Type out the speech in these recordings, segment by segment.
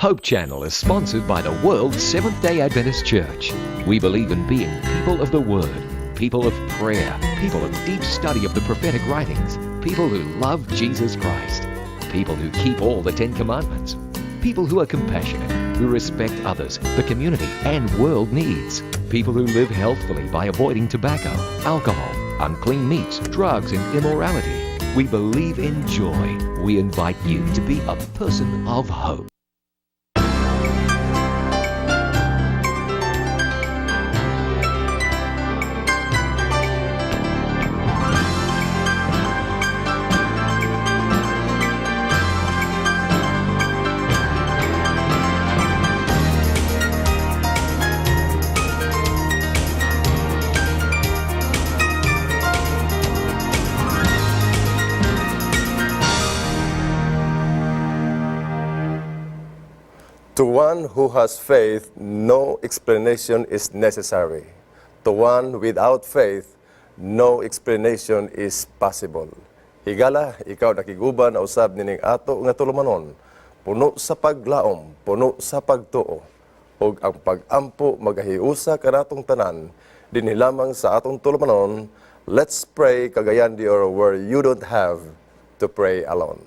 Hope Channel is sponsored by the World Seventh-day Adventist Church. We believe in being people of the Word, people of prayer, people of deep study of the prophetic writings, people who love Jesus Christ, people who keep all the 10 Commandments, people who are compassionate, who respect others, the community, and world needs, people who live healthfully by avoiding tobacco, alcohol, unclean meats, drugs, and immorality. We believe in joy. We invite you to be a person of hope. To one who has faith, no explanation is necessary. To one without faith, no explanation is possible. Higala, ikaw nakiguban na usab nining ato nga tulumanon, puno sa paglaom, puno sa pagtuo, ug ang pag-ampo magahiusa kanatong tanan, dinhi lamang sa atong tulumanon. Let's pray kagayan di or where you don't have to pray alone.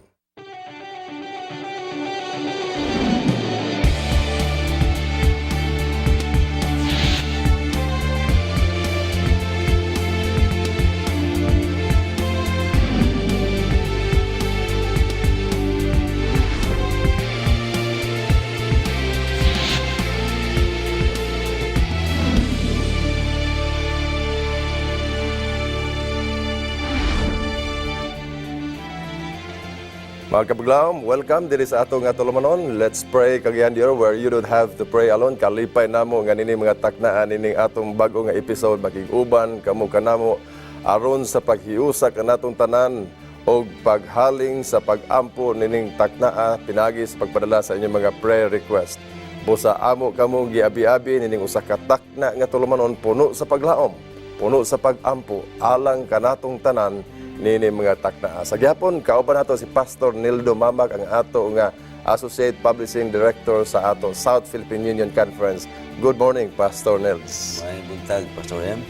Mga kabuglaom, welcome diri sa ato nga tulumanon. Let's pray kagayan diyo where you don't have to pray alone. Kalipay namo nga nini mga taknaan nining atong bago nga episode makiguban kamo kanamo aron sa paghiusa kanatong tanan og paghaling sa pag-ampo nining taknaa pinagi sa pagpadala sa inyong mga prayer request. Busa amo kamo giabi-abi nining usa ka takna nga tulumanon puno sa paglaom, puno sa pag-ampo alang kanatong tanan nini mga takna. Sa gyapon kauban nato si Pastor Nildo Mamag, ang ato nga Associate Publishing Director sa ato South Philippine Union Conference. Good morning, Pastor Nils. May buntag, Pastor M.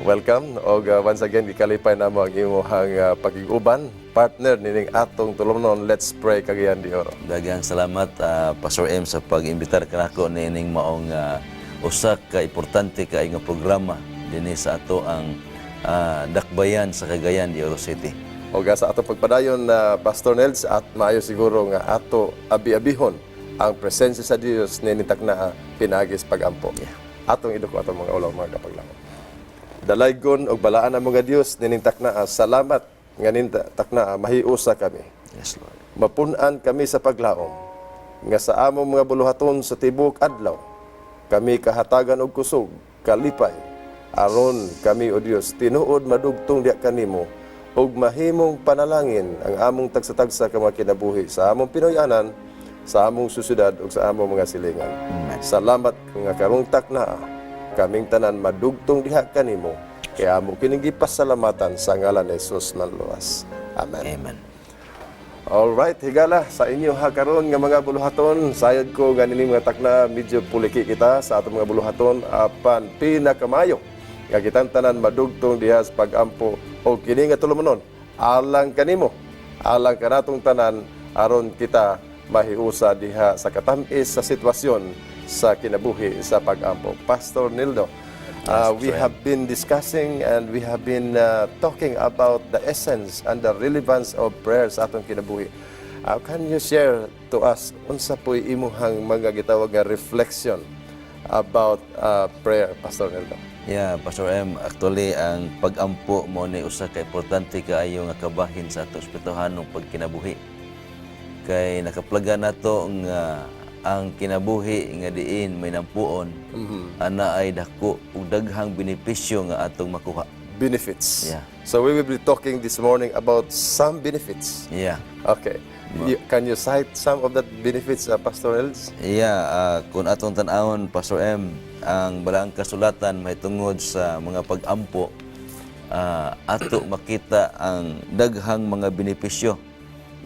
Welcome. Og once again gikalipay namo ang imong pagiguban, partner nining atong tulumanon. Let's pray kagayan di oro. Daghang salamat Pastor M sa pag-imbitar kanako nining maong usa ka importante kay nga programa dinhi sa ato ang dakbayan sa Cagayan de Oro City. O sa ato pagpadayon na Pastor Nels, at maayo siguro nga ato abi-abihon ang presensya sa Dios ni takna pinagis pagampo. Atong iduko atong mga ulaw mga kapaglangon. Dalaygon og balaan ang mga Dios ni takna, salamat nga nin takna mahiusa kami. Yes, Lord. Mapun-an kami sa paglaom nga sa among mga buluhaton sa tibok adlaw. Kami kahatagan og kusog, kalipay aron kami, O Dios, tinuod madugtong diha kanimo ug mahimong panalangin ang among tagsa-tagsa ka mga kinabuhi sa among Pinoyanan, sa among susyudad ug sa among mga silingan. Amen. Salamat nga karong takna kaming tanan madugtong diha kanimo, kaya amo kining gipasalamatan sa ngalan ni Jesus manluwas. Amen. Amen. Alright, higala sa inyo ha karon nga mga buluhaton. Sayad ko nga nining mga takna medyo puliki kita sa atong mga buluhaton apan pinakamayo nga kitang tanan madugtong diha sa pag-ampo o kini nga tulumanon alang kanimo, alang kanatong tanan aron kita mahiusa diha sa katamis sa sitwasyon sa kinabuhi sa pag-ampo. Pastor Nildo, we have been discussing and we have been talking about the essence and the relevance of prayer sa atong kinabuhi. Can you share to us unsa po'y imuhang mga gitawag nga reflection about prayer, Pastor Nildo? Yeah, Pastor M, actually ang pag-ampo mo ni usa ka importante kaayo nga kabahin sa ato espirituhanong pagkinabuhi. Kay nakaplaga nato nga ang kinabuhi nga diin may nampuon, ana ay dako ug daghang benepisyo nga atong makuha. Benefits. Yeah. So we will be talking this morning about some benefits. Yeah. Okay. Can you cite some of that benefits, Pastor Els? Yeah, kung atong tan-awon, Pastor M, ang balaang kasulatan mahitungod sa mga pag-ampo, ato makita ang daghang mga benepisyo.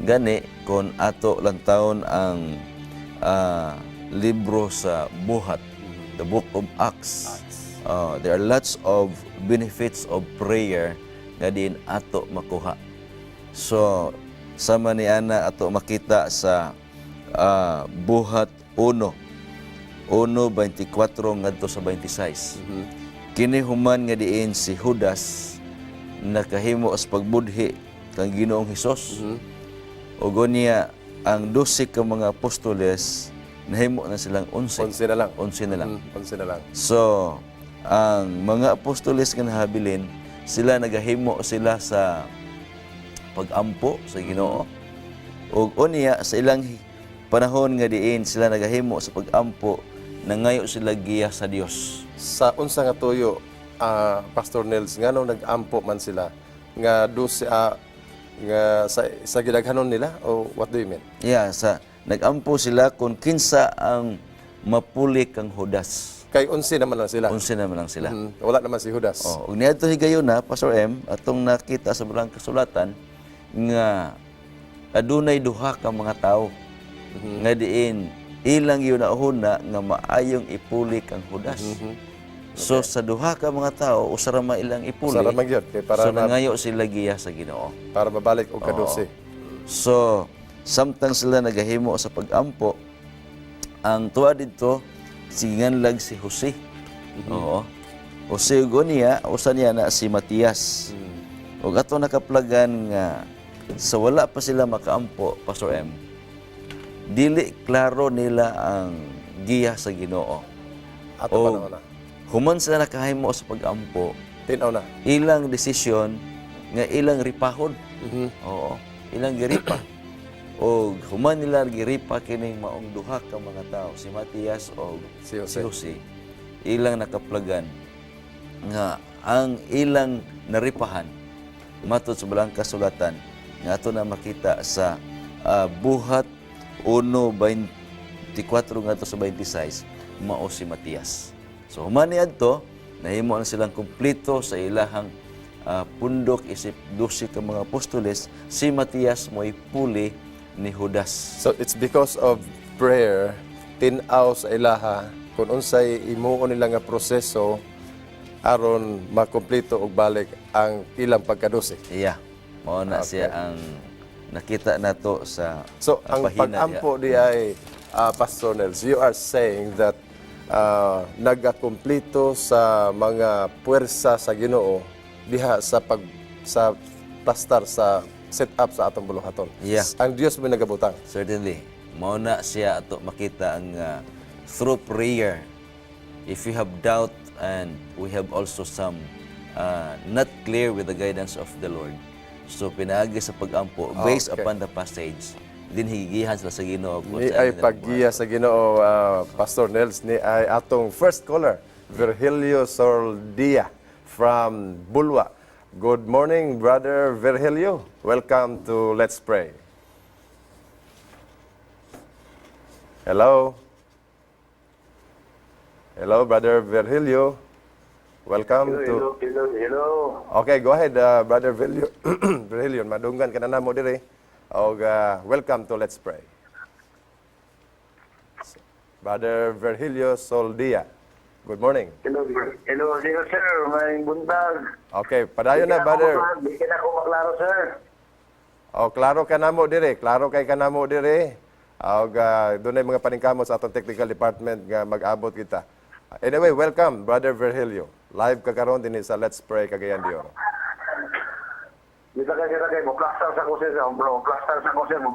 Gani kung ato lang taon ang libro sa buhat, the book of Acts. There are lots of benefits of prayer nga diin ato makuha. So sama ni ana ato makita sa buhat 1:24 ngadto sa 26. Kini human nga diin si Judas nakahimo as pagbudhi kang Ginoong Hesus. Ug niya ang 12 ka mga apostoles nahimo na silang 11. 11 na lang. 11 na lang. 11 na lang. So, ang mga apostoles nga nahabilin, sila nagahimo sila sa pagampo sa Ginoo. Ug unya sa ilang panahon nga diin sila nagahimo sa pagampo, nangayo sila giya sa Dios. Sa unsa nga tuyo, Pastor Nels, nga nung nag-ampo man sila, nga nga sa gidaghanon nila, o what do you mean? Yeah, nagampo sila kung kinsa ang mapuli kang Judas. Kay 11 naman lang sila. 11 naman lang sila. Wala naman si Judas. Ug niadto higayon na Pastor M, atong nakita sa bulang kasulatan nga adunay duha ka mga tawo nga diin ilang yun nauna nga maayong ipuli kang Judas. So sa duha ka mga tao usara man ilang ipuli. Usara man gyud kay para so nangayo sila giya sa Ginoo. para mabalik og ka-12. So samtang sila nagahimo sa pagampo, ang tuwa dito singanlag si Jose. Oo. Jose niya, usa niya na si Matias. Ug ato nakaplagan nga sa wala pa sila makaampo, Pastor M, dili klaro nila ang giya sa Ginoo. Ato pa naman na. Human sila nakahimo sa pagampo, Tinaw na. ilang desisyon nga ilang ripahon. Oo, ilang giripa. O human nila giripa kining maong duha ka mga tao, si Matias o Si si Jose. Jose. Ilang nakaplagan nga ang ilang naripahan matod sa balang kasulatan nga ato na makita sa buhat 1:24 ngadto sa 26 mao si Matias. So human niadto nahimo na silang kumpleto sa ilahang pundok isip 12 ka mga apostoles, si Matias mo'y puli ni Judas. So it's because of prayer, tinaw sa ilaha, kung unsay imuon nila nga proseso aron makumpleto og balik ang ilang pagka-12. Iya, mao na siya ang nakita nato sa So ang pahina pag-ampo di ay, Pastor Nels, you are saying that nagakumpleto sa mga puwersa sa Ginoo diha sa plastar sa set up sa atong buluhaton. Yeah. Ang Dios may nagabutang. Certainly, mao na siya ato makita ang through prayer. If you have doubt and we have also some not clear with the guidance of the Lord, so pinaagi sa pagampo based okay. upon the passage, din higigihan sila sa Ginoo. Ni ay paggiya sa Ginoo, Pastor Nels, ni ay atong first caller, Virgilio Sordia from Bulwa. Good morning, Brother Virgilio. Welcome to Let's Pray. Hello. Hello, Brother Virgilio. Welcome to... Hello. Okay, go ahead, Brother Virgilio. Virgilio, madunggan ka na namo diri. Og welcome to Let's Pray. Brother Virgilio Soldia. Good morning. Hello, sir. May buntag. Okay, padayon na, brother. Di ka na ako maklaro, sir. O, klaro ka namo diri. Klaro kay ka namo diri. Og dunay mga paningkamot sa atong technical department nga mag-abot kita. Anyway, welcome, Brother Virgilio. Live ka karon dinhi sa Let's Pray Cagayan de Oro. Di ka kay mo plaster sa ko, sir. Mo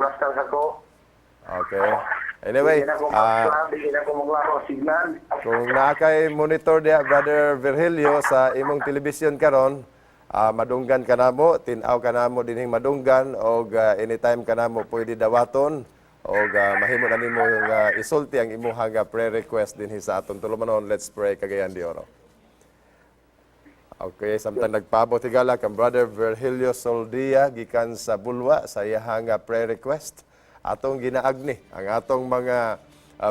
plaster sa ko. Okay. Anyway, Di ka na ako maklaro signal. kung naakay monitor dia, Brother Virgilio, sa imong television karon, madunggan ka namo, tinaw ka namo dinhing madunggan, og anytime ka namo pwede dawaton, og mahimo na nimo nga isulti ang imuha nga prayer request dinhi sa aton tulumanon. Let's Pray Cagayan de Oro. Okay, samtang nagpaabot higala kang Brother Virgilio Soldia gikan sa Bulwa sa iyaha nga prayer request. Atong ginaagni ang atong mga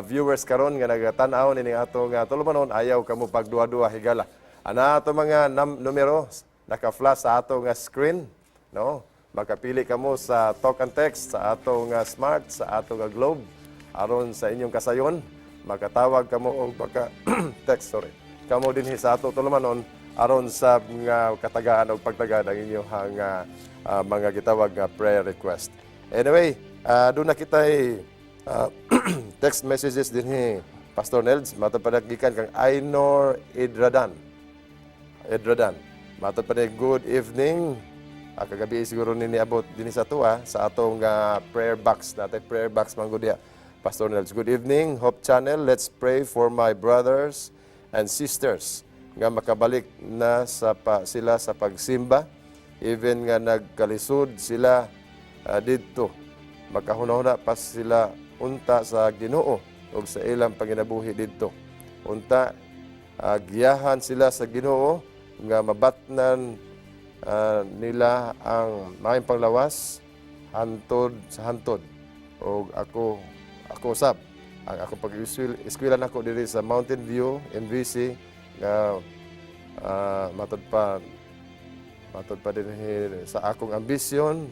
viewers karon nga nagatan-aw ni atong tulumanon, ayaw kamo pagduwa-duwa higala. Ana ato mga numero naka-flash sa ato nga screen, no? Makapili kamo sa talk and text sa ato nga smart, sa ato nga globe aron sa inyong kasayon. Makatawag kamo o baka text, sorry. Kamo dinhi sa ato tulumanon aron sa nga katagaan o pagtagad ang inyong mga gitawag nga prayer request. Anyway, doon na kita text messages dinhi Pastor Nels, matapadagikan kang Ainor Edradan. Matapad good evening. Kagabi siguro nini abot din sa tuwa sa atong prayer box natin. Prayer box manggudya. Pastor Nels, good evening. Hope Channel, let's pray for my brothers and sisters nga makabalik na sila sa pagsimba. Even nga nagkalisod sila dito. Makahuna-huna pa sila unta sa Ginoo o sa ilang panginabuhi dito. Unta, giyahan sila sa Ginoo nga mabatnan nila ang maayong panglawas hantod sa hantod. O ako usab ang ako pag-eskwela nako diri sa Mountain View MVC nga matod pa din sa akong ambisyon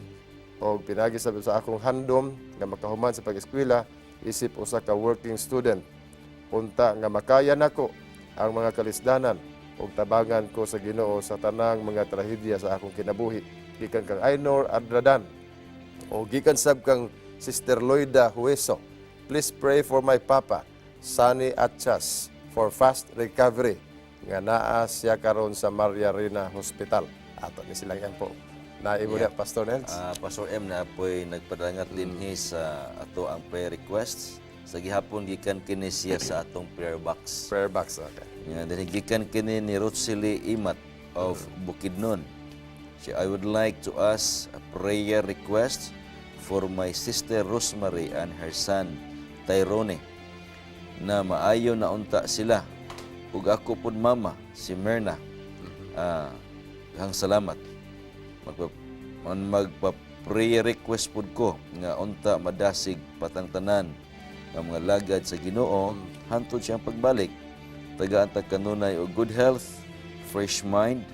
o pinagi sa akong handom nga makahuman sa pag-eskwela isip usa ka working student. Unta nga makaya nako ang mga kalisdanan ug tabangan ko sa Ginoo sa tanang mga trahedya sa akong kinabuhi. Gikan kang Ainor Adradan o gikan sab kang Sister Loida Hueso. Please pray for my papa, Sunny Atchas, for fast recovery nga naa siya karon sa Maria Reina Hospital. Ato ni silang yan po. Naimo niya, Pastor Nels. Pastor M na po'y nagpadangat dinhi sa ato ang prayer requests. Sa gihapon gikan kini siya sa atong prayer box. Prayer box, okay. Yan, then gikan kini ni Rotsili Imat of Bukidnon. I would like to ask a prayer request for my sister Rosemary and her son Tyrone na maayo na unta sila. Ug ako pud mama si Myrna. Hang salamat. Magpa-prayer request pud ko nga unta madasig patangtanan ng mga lagad sa Ginoo hantod siyang pagbalik. Tagaan ta kanunay og good health, fresh mind,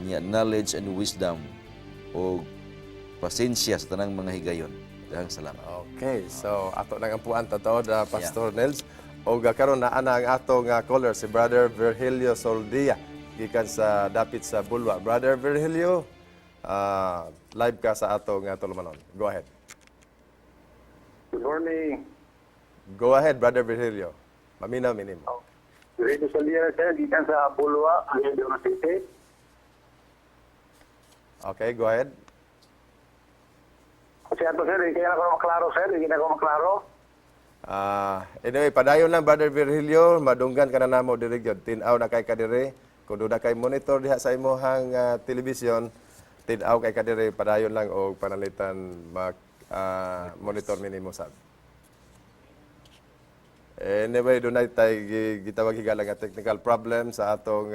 niya knowledge and wisdom o pasensya sa tanang mga higayon. Daghang salamat. Okay, so ato nang ampuan totoo da Pastor Nels. O karon naa na ang ato nga caller si Brother Virgilio Soldia gikan sa dapit sa Bulwa. Brother Virgilio, live ka sa ato nga tulumanon. Go ahead. Good morning. Go ahead, Brother Virgilio. Maminaw minim. Radio Soldier, sir, gikan sa Bulwa, Angelino City. Okay, go ahead. Kasi ato, sir, hindi na ako maklaro, sir. Hindi na ako maklaro. Anyway, padayon lang, Brother Virgilio. Madunggan ka na namo diri gyud. Tin-aw na kay kadiri. Kung doon na kay monitor diha sa imuhang telebisyon, tin-aw kay kadiri. Padayon lang o panalitan monitor minimo sab. Anyway, doon na tayo gitawag higala nga technical problem sa atong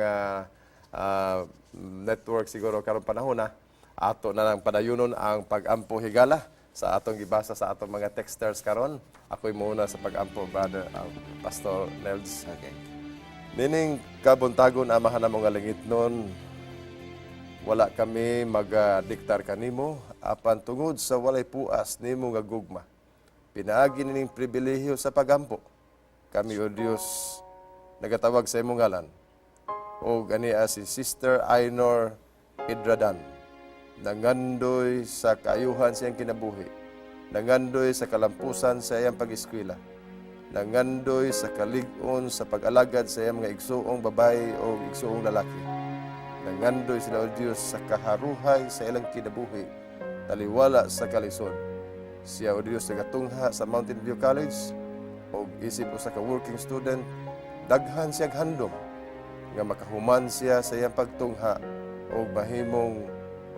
network siguro karong panahon na. Ato na lang padayunon ang pag-ampo higala sa atong gibasa sa atong mga texters karon. Ako'y muna sa pag-ampo, Brother Pastor Nels. Okay. Nining kabuntagon amahan namong nga langit nun, wala kami mag-diktar kanimo apan tungod sa walay puas nimo nga gugma. Pinaagi nining pribilehiyo sa pagampo. Kami, O Diyos, nagatawag sa imong ngalan. O ganiya si Sister Ainor Edradan, nangandoy sa kaayuhan siyang kinabuhi, nangandoy sa kalampusan sa iyang pag-eskwela, nangandoy sa kalig-on sa pag-alagad sa iyang mga igsuong babae o igsuong lalaki. Nangandoy sila, O Diyos, sa kaharuhay sa ilang kinabuhi, taliwala sa kalisod. Siya, O Diyos, nagatungha sa Mountain View College, o isip o sa ka-working student, daghan siyang handom, nga makahuman siya sa iyang pagtungha o mahimong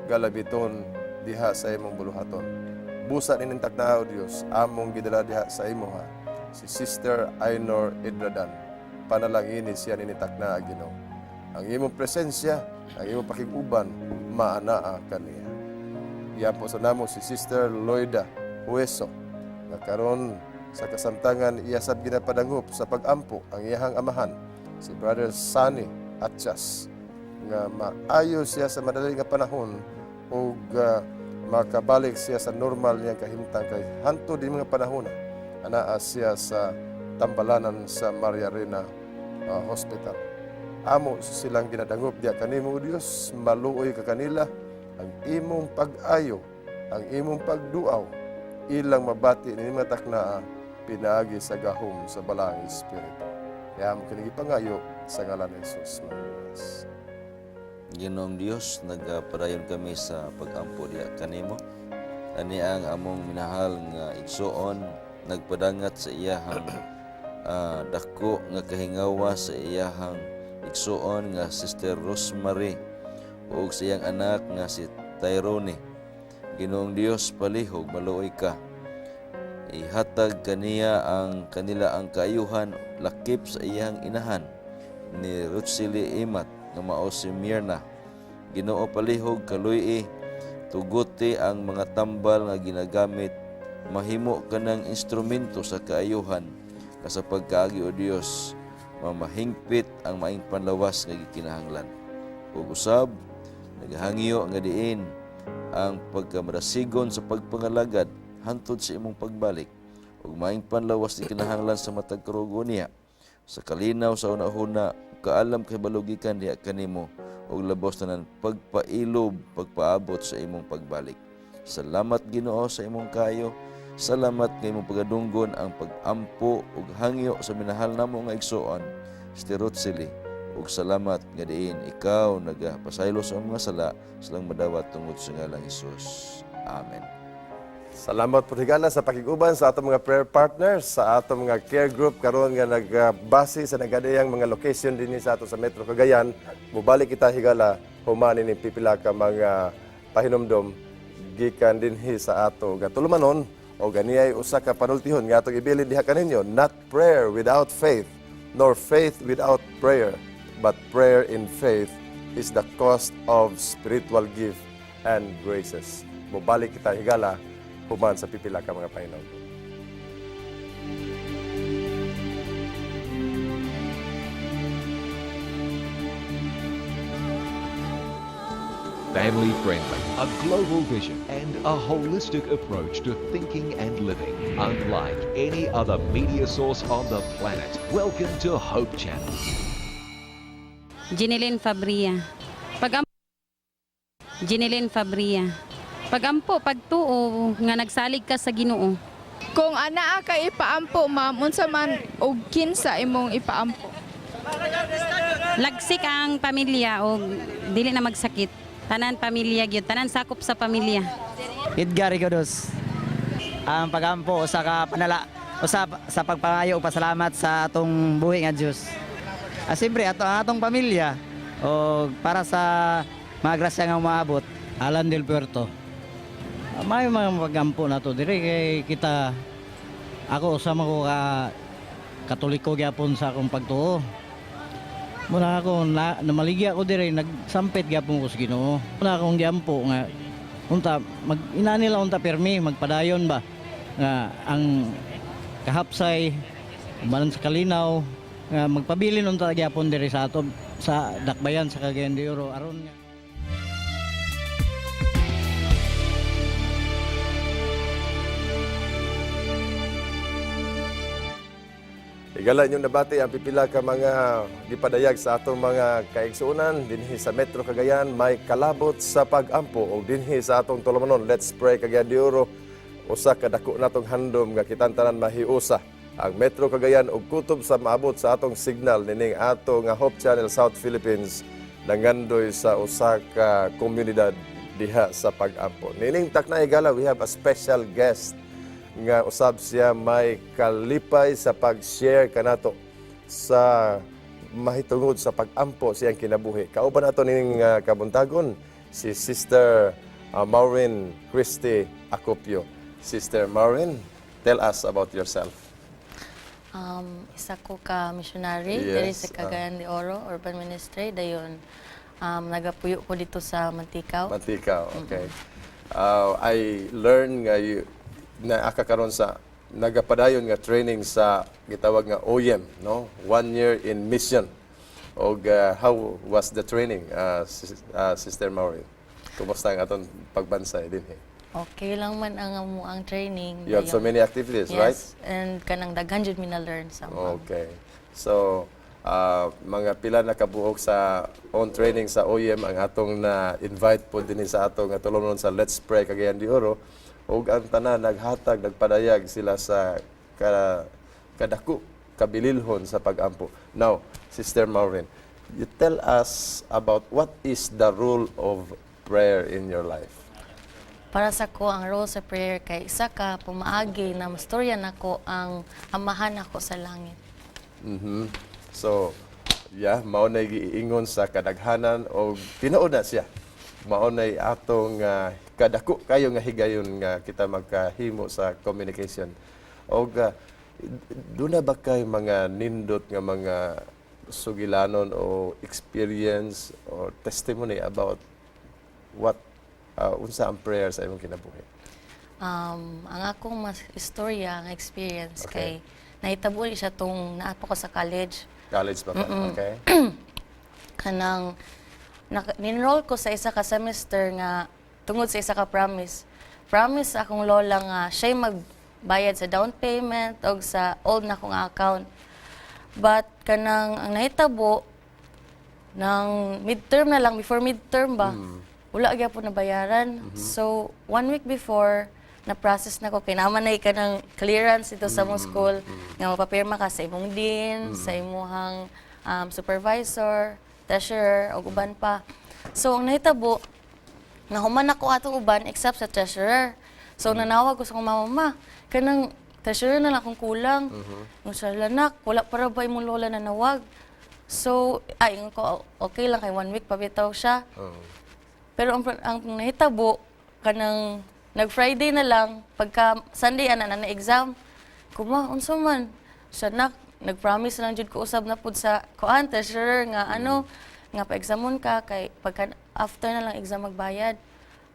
galabiton diha sa imong buluhaton. Busa nining takna, O Diyos, among gidala diha sa imo ha, si Sister Ainor Edradan. Panalangini siya ninitakna, Ginoo. Ang imong presensya, ang imong pakiguban, maanaa kaniya. Iyan po sa namo si Sister Loida Hueso, nga karon sa kasamtangan iyasab ginapadangup sa pag-ampo ang iyahang amahan, si Brother Sunny Atchas, nga maayo siya sa madali nga panahon ug makabalik siya sa normal niyang kahimtang kay hanto din mga panahon anaa siya sa tambalanan sa Maria Reina Hospital. Amo silang ginadangop diya kanimo Dios, maluoy ka kanila ang imong pag-ayo, ang imong pagduaw, ilang mabati ni mga takna pinaagi sa gahom sa balang Espiritu. Kaya mo kinigi pangayo sa ngalan ni Jesus. Ginoong Dios, nagpadayon kami sa pag-ampo diya kanimo. Ani ang among minahal nga igsuon, nagpadangat sa iyahang dako nga kahingawa sa iyahang igsuon nga Sister Rosemary ug sa iyang anak nga si Tyrone. Ginoong Dios, palihog maluoy ka. Ihatag kaniya ang kanila ang kaayuhan lakip sa iyang inahan ni Rutsili Imat nga mao si Mirna. Ginoo, palihog kaluy tuguti ang mga tambal nga ginagamit mahimo kanang instrumento sa kaayuhan sa pagkaagi o Dios, mamahingpit ang maing panlawas nga gikinahanglan. Ug usab naghangyo nga diin ang pagkamarasigon sa pagpangalagad hantod sa imong pagbalik ug maing panlawas di kinahanglan sa matag karugo niya sa kalinaw sa una-una kaalam kay balugikan diha kanimo ug labos tanan pagpailob pagpaabot sa imong pagbalik. Salamat Ginoo sa imong kayo. Salamat kay imong pagadunggon ang pag-ampo ug hangyo sa minahal namo nga igsuon si Rutsili. Ug salamat nga diin ikaw nagapasaylo sa mga sala silang madawat tungod sa ngalang Hesus. Amen. Salamat po higala sa pakiguban sa atong mga prayer partners, sa atong mga care group karon nga nagbase sa nagadayang mga location dinhi sa ato sa Metro Cagayan. Mubalik kita higala humani ni pipila ka mga pahinomdom gikan dinhi sa ato gatulumanon o ganiyay usa ka panultihon nga atong ibilin diha kaninyo, not prayer without faith, nor faith without prayer, but prayer in faith is the cost of spiritual gift and graces. Mubalik kita higala human sa pipila ka mga pahinom. Family friendly, a global vision, and a holistic approach to thinking and living, unlike any other media source on the planet. Welcome to Hope Channel. Ginilyn Fabria. Ginilyn Fabria. Pagampo, pagtuo, nga nagsalig ka sa Ginoo. Kung anaa ka ipaampo, ma'am, unsa man og kinsa imong ipaampo? Lagsik ang pamilya o dili na magsakit. Tanan pamilya gyud, tanan sakop sa pamilya. Edgar Rigodos. Ang pagampo usa ka panala usab sa pagpangayo ug pasalamat sa atong buhi nga Dios. Siyempre atong pamilya o para sa mga grasya nga umaabot. Alan del Puerto. May mga pagampo na to dire kay kita ako usama ko ka Katoliko gyapon sa akong pagtuo. Muna ako namaligya ko dire nagsampit gyapon ko sa Ginoo. Muna akong giampo nga unta inani la unta permi magpadayon ba nga ang kahapsay balan sa kalinaw nga magpabilin unta gyapon dire sa ato sa dakbayan sa Cagayan de Oro aron nga Higala inyong nabati ang pipila ka mga gipadayag sa atong mga kaigsuonan dinhi sa Metro Cagayan, may kalabot sa pag-ampo o dinhi sa atong tulumanon. Let's pray Cagayan de Oro. Usa ka dako natong handom nga kitantanan mahiusa ang Metro Cagayan ug kutob sa maabot sa atong signal nining ato nga Hope Channel South Philippines nangandoy sa usa ka komunidad diha sa pag-ampo. Nining takna higala, we have a special guest nga usab siya may kalipay sa pag-share kanato sa mahitungod sa pag-ampo siyang kinabuhi. Kauban nato ning kabuntagon si Sister Maureen Christy Acopio. Sister Maureen, tell us about yourself. Isa ko ka missionary diri sa Cagayan de Oro Urban Ministry dayon nagapuyo ko dito sa Mantikao. Mantikao, okay. I learned nga na akakaron sa nagapadayon nga training sa gitawag nga OYM, no? 1 year in mission. Og how was the training, Sister Maureen? Kumusta ang atong pagbansay din? Okay lang man ang training. You have so many activities, yes, right? and kanang daghan jud mi na learn somehow. Okay. So, mga pila na kabuok sa on training sa OEM ang atong na-invite po din sa atong tulungon sa Let's Pray Cagayan de Oro. Ug ang tanan naghatag, nagpadayag sila sa kadako, kabililhon sa pag-ampo. Now, Sister Maureen, you tell us about what is the role of prayer in your life. Para sa ko ang role sa prayer kay isa ka pumaagi na mastorya nako ang amahan nako sa langit. Mhm. So, yeah, mao nay giingon sa kadaghanan o tinuod na siya. Mao nay atong kadako kayo nga higayon nga kita magkahimo sa communication. Og doon na ba kay mga nindot nga mga sugilanon o experience or testimony about what unsa ang prayer sa imong kinabuhi? Ang akong mas istorya, ang experience Okay. kay nahitabo siya tong naapo ko sa college. College ba ka? Okay. Kanang ninroll ko sa isa ka semester nga tungod sa isa ka promise. Promise akong lola nga siya magbayad sa down payment o sa old na kong account. But kanang ang nahitabo ng midterm na lang, before midterm ba, wala agad po nabayaran. So, 1 week before, na-process na ko, kinaman na ka ng clearance ito sa mong school, nga mapapirma ka sa imong dean, sa imong supervisor, treasurer, o uban pa. So, ang nahitabo, nahuman ako atong uban except sa treasurer. So, nanawag ko sa kong mama, kanang treasurer na lang akong kulang. Yung sa lanak, wala para ba imong lola na nawag? So, ingon ko, okay lang kay 1 week pabitaw siya. Pero ang nahitabo, kanang nag-Friday na lang, pagka Sunday ana na exam, kuma, unsa man, siya nag-promise lang jud ko usab na pud sa kuan treasurer nga nga pa-examon ka kay pagka after na lang exam magbayad.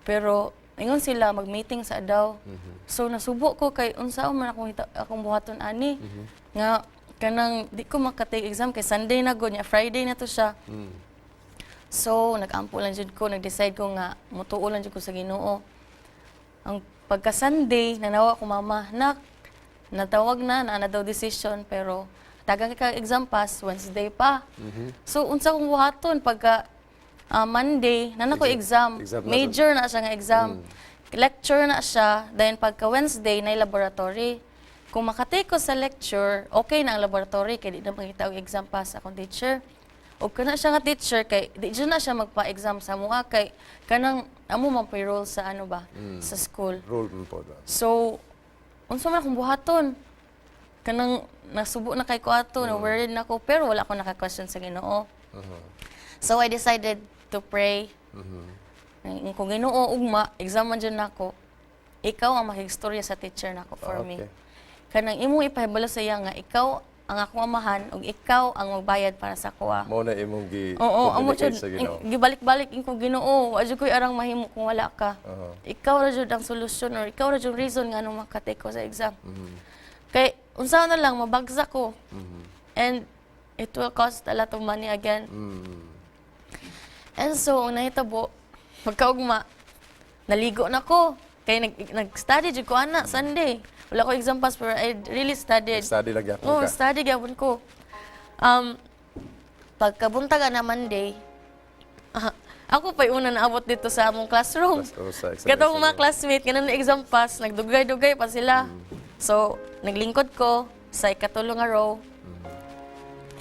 Pero ingon sila mag-meeting sa Adaw. So nasubo ko kay unsa man akong buhaton ani nga kanang di ko makatake exam kay Sunday na gud nya Friday na to siya. So nag-ampo lang jud ko, nag-decide ko nga mutuo lang jud ko sa Ginoo. Ang pagka Sunday nanawa ko mama, natawag na daw decision pero tagang ka exam pass Wednesday pa. So unsa kong buhaton pagka Monday na ko exam major na siya nga exam. Lecture na siya, then pagka Wednesday na laboratory. Kung makatake ko sa lecture, okay na ang laboratory kay di na makita og exam pass akong teacher. O kana siya nga teacher kay di na siya magpa-exam sa mua kay kanang amo man payroll sa ano ba sa school. Rule mo po. So unsa man akong buhaton? Kanang nasubo na kay ko ato, na worried na ako pero wala ako naka-question sa Ginoo. So I decided to pray. Kung Ginoo ugma, exam man dyan nako. Ikaw ang makikistorya sa teacher nako for me. Kanang imong ipahibalo sa iya nga ikaw ang akong amahan ug ikaw ang magbayad para sa kuha. Mao na imong communicate sa Ginoo. Gibalik-balik ko Ginoo, wa jud koy arang mahimo kung wala ka. Ikaw ra jud ang solusyon or ikaw ra jud reason nga anong makatake ko sa exam. Kay unsa na lang mabagsak ko. And it will cost a lot of money again. And so ang nahitabo pagkaugma naligo na ko kay nag-study jud ko ana Sunday. Wala ko exam pass pero I really studied. Study lang gyapon ka. Study gyapon ko. Pagkabuntag na Monday, ako pa'y una naabot dito sa among classroom. Katong mga classmate, ganun na exam pass, nagdugay-dugay pa sila. So, naglingkod ko sa ikatulong nga row.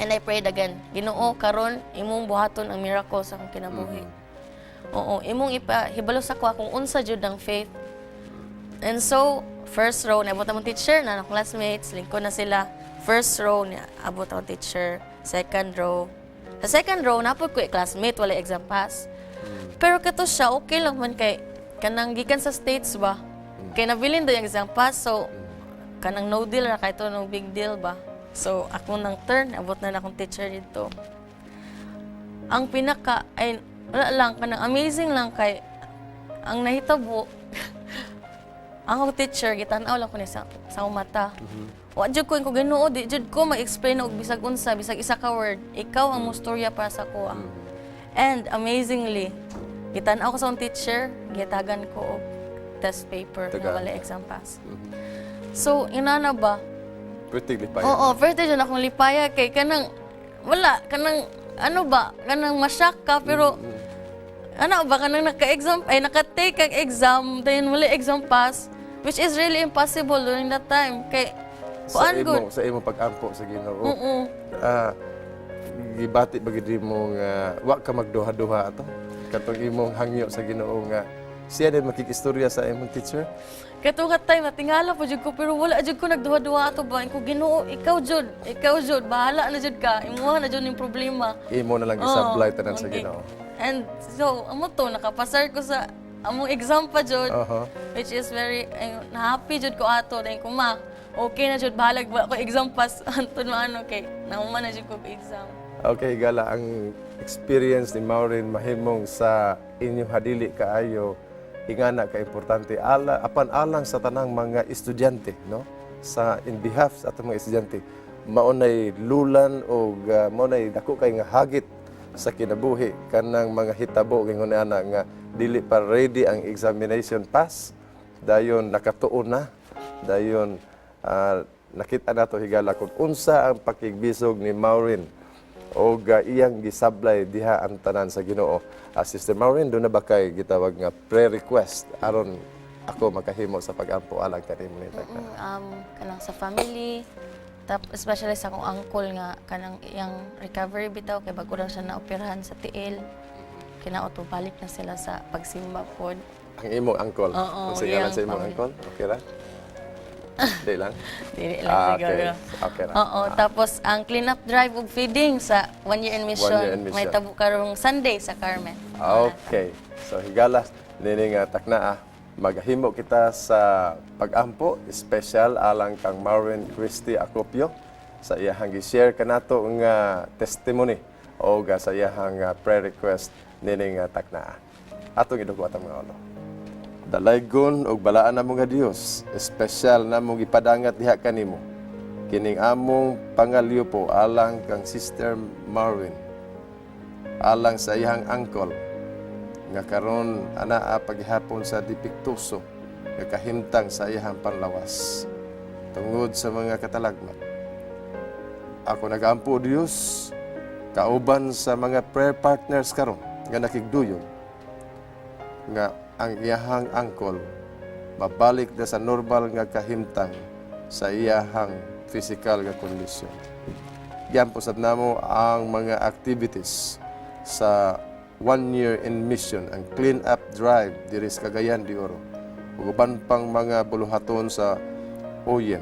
And I prayed again. Ginoo, karon imong buhaton ang miracle sa akong kinabuhi. Oo, imong ipahibalo sa ko kung unsa jud ang faith. And so, first row, naabot ang teacher na classmates, lingkod na sila. First row, naabot ang teacher. Second row. Sa second row, napod ko classmate, wala exam pass. Pero kato siya, okay lang man kay kanang gikan sa States ba? Kay nabilin do yung exam pass, so kanang no deal na kahit no big deal ba? So, ako nang turn, abot na akong teacher dito. Ang pinaka, ay, wala lang, kanang amazing lang kay ang nahitabo, Ang akong teacher, gitanaw lang ko ni sa akong mata. Wa jud ko yung Ginoo, di jud ko mag-explain og bisag unsa, bisag isa ka word. Ikaw ang mustorya para sa ko. And amazingly, gitanaw ko sa akong teacher, gitagan ko og test paper nga wala exam pass. So, inana ba? Pretty lipay. Oo, first day dyan akong lipaya kay kanang, wala, kanang, ano ba, kanang masyak ka, pero, ano ba, kanang naka-exam, ay naka-take ang exam, then wala exam pass, which is really impossible during that time. Kay, Sa imong pag-ampo sa Ginoo. Oo. Gibati ba gid mo nga wa ka magduha-duha ato? Katong imong hangyo sa Ginoo nga siya din makikistorya sa imong teacher? Katuhat time, natingala po jud ko, pero wala jud ko nagduha-duha ato ba? Ko Ginoo, ikaw jud, bahala na jud ka, imuha na jud yung problema. Imo na lang isablay tanan sa okay. Ginoo. And so, amo to, nakapasar ko sa among exam pa jud, which is very, na-happy jud ko ato, dahil ko ma, okay na jud, bahalag ba ako exam pass, anton ano, kay nahuman na jud ko exam. Okay, Gala, ang experience ni Maureen mahimong sa inyong hadili kaayo ingana ka importante apan alang sa tanang mga estudyante, no? Sa in behalf sa atong mga estudyante, maunay lulan o maunay dako kay nga hagit sa kinabuhi kanang mga hitabo gingon ana nga dili pa ready ang examination pass, dayon nakatuon na, dayon nakita nato higala kung unsa ang pakigbisog ni Maureen o iyang gisablay diha ang tanan sa Ginoo. Sister Maureen, doon na ba kay gitawag nga prayer request aron ako makahimo sa pag-ampo alang kanimo ni Takna? Kanang sa family, especially sa akong uncle nga kanang iyang recovery bitaw kay bago lang siya naoperahan sa tiil. Kinaoto balik na sila sa pagsimba pod. Ang imong uncle. Oo, Ang singalan iyang sa imong family. uncle? Okay ra? Di lang? Dili lang siguro. Okay ra. Oo, tapos ang clean up drive ug feeding sa 1 year in mission. 1 year in mission. May tabo karong Sunday sa Carmen. Okay. So higala nini nga Takna, maghimo kita sa pag-ampo special alang kang Maureen Christy Acopio sa iyahang gi-share kanato nga testimony o sa iyahang prayer request nini nga Takna. Atong idugot ang mga ulo. Dalaygon og balaan namo nga Dios, espesyal namong ipadangat diha kanimo. Kining among pangalyo po alang kang Sister Maureen, alang sa iyang uncle nga karon anaa paghihapon sa dipiktuso nga kahimtang sa iyang panlawas tungod sa mga katalagmat. Ako nagampo Dios kauban sa mga prayer partners karon nga nakigduyon nga ang iyahang uncle mabalik na sa normal nga kahimtang sa iyahang physical nga kondisyon. Yan po sad namo ang mga activities sa 1 year in mission, ang clean up drive diri sa Cagayan de Oro. Ug uban pang mga buluhaton sa OYM.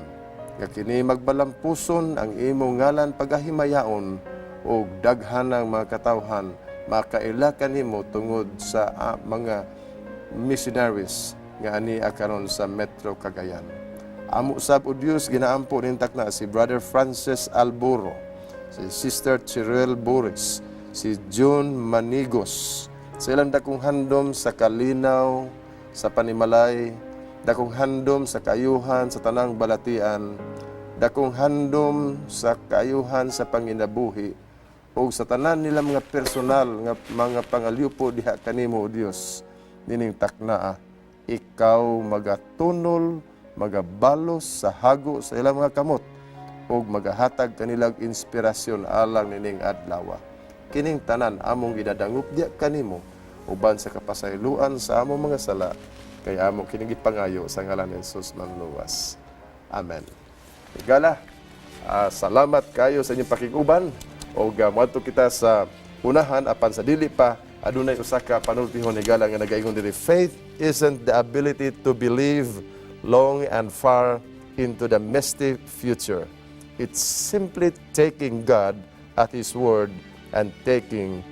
Nga kini magbalampuson ang imong ngalan pagahimayaon og daghanang mga katawhan makaila kanimo tungod sa mga missionaries nga ani karon sa Metro Cagayan. Amo usab o Dios ginaampo nin Takna si Brother Francis Alburo, si Sister Chirel Boris, si John Manigos. Sa ilang dakong handom sa kalinaw, sa panimalay, dakong handom sa kayuhan sa tanang balatian, dakong handom sa kayuhan sa panginabuhi, o sa tanan nila mga personal nga mga pangalyupo diha kanimo o Dios. Nining Takna, ikaw magatunol, magabalos sa hago sa ilang mga kamot ug magahatag kanilang inspirasyon alang nining adlaw. Kining tanan among gidadangup diya kanimo uban sa kapasayloan sa among mga sala kay among kining gipangayo sa ngalan ni Jesus manluwas. Amen. Higala, salamat kayo sa inyong pakiguban ug moadto kita sa unahan apan sa dili pa adunay usa ka panultihon higala nga nagaingon diri, faith isn't the ability to believe long and far into the misty future. It's simply taking God at His word and taking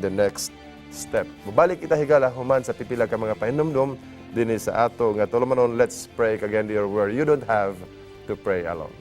the next step. Mubalik kita higala human sa pipila ka mga pahinumdum dinhi sa ato nga tulumanon. Let's pray again dear where you don't have to pray alone.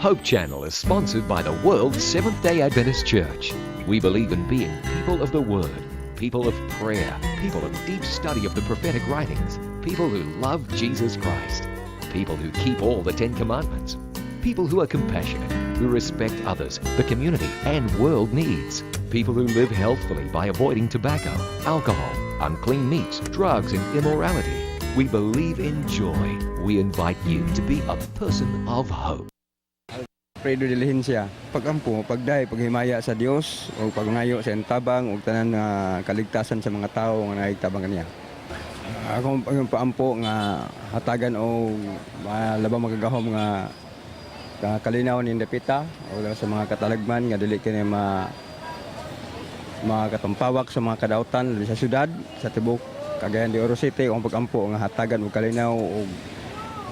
Hope Channel is sponsored by the World Seventh-day Adventist Church. We believe in being people of the Word, people of prayer, people of deep study of the prophetic writings, people who love Jesus Christ, people who keep all the 10 Commandments, people who are compassionate, who respect others, the community, and world needs, people who live healthfully by avoiding tobacco, alcohol, unclean meats, drugs, and immorality. We believe in joy. We invite you to be a person of hope. Fredo Dilihencia, pagampo, pagday, paghimaya sa Dios o pagngayo sa entabang ug tanan nga kaligtasan sa mga tawo nga nahigtabang kaniya. Ako ang paampo nga hatagan o labang magagahom nga kalinaw ni dapita o sa mga katalagman nga dili kini makatampawak sa mga kadautan sa syudad sa tibok Cagayan de Oro City o pagampo nga hatagan og kalinaw og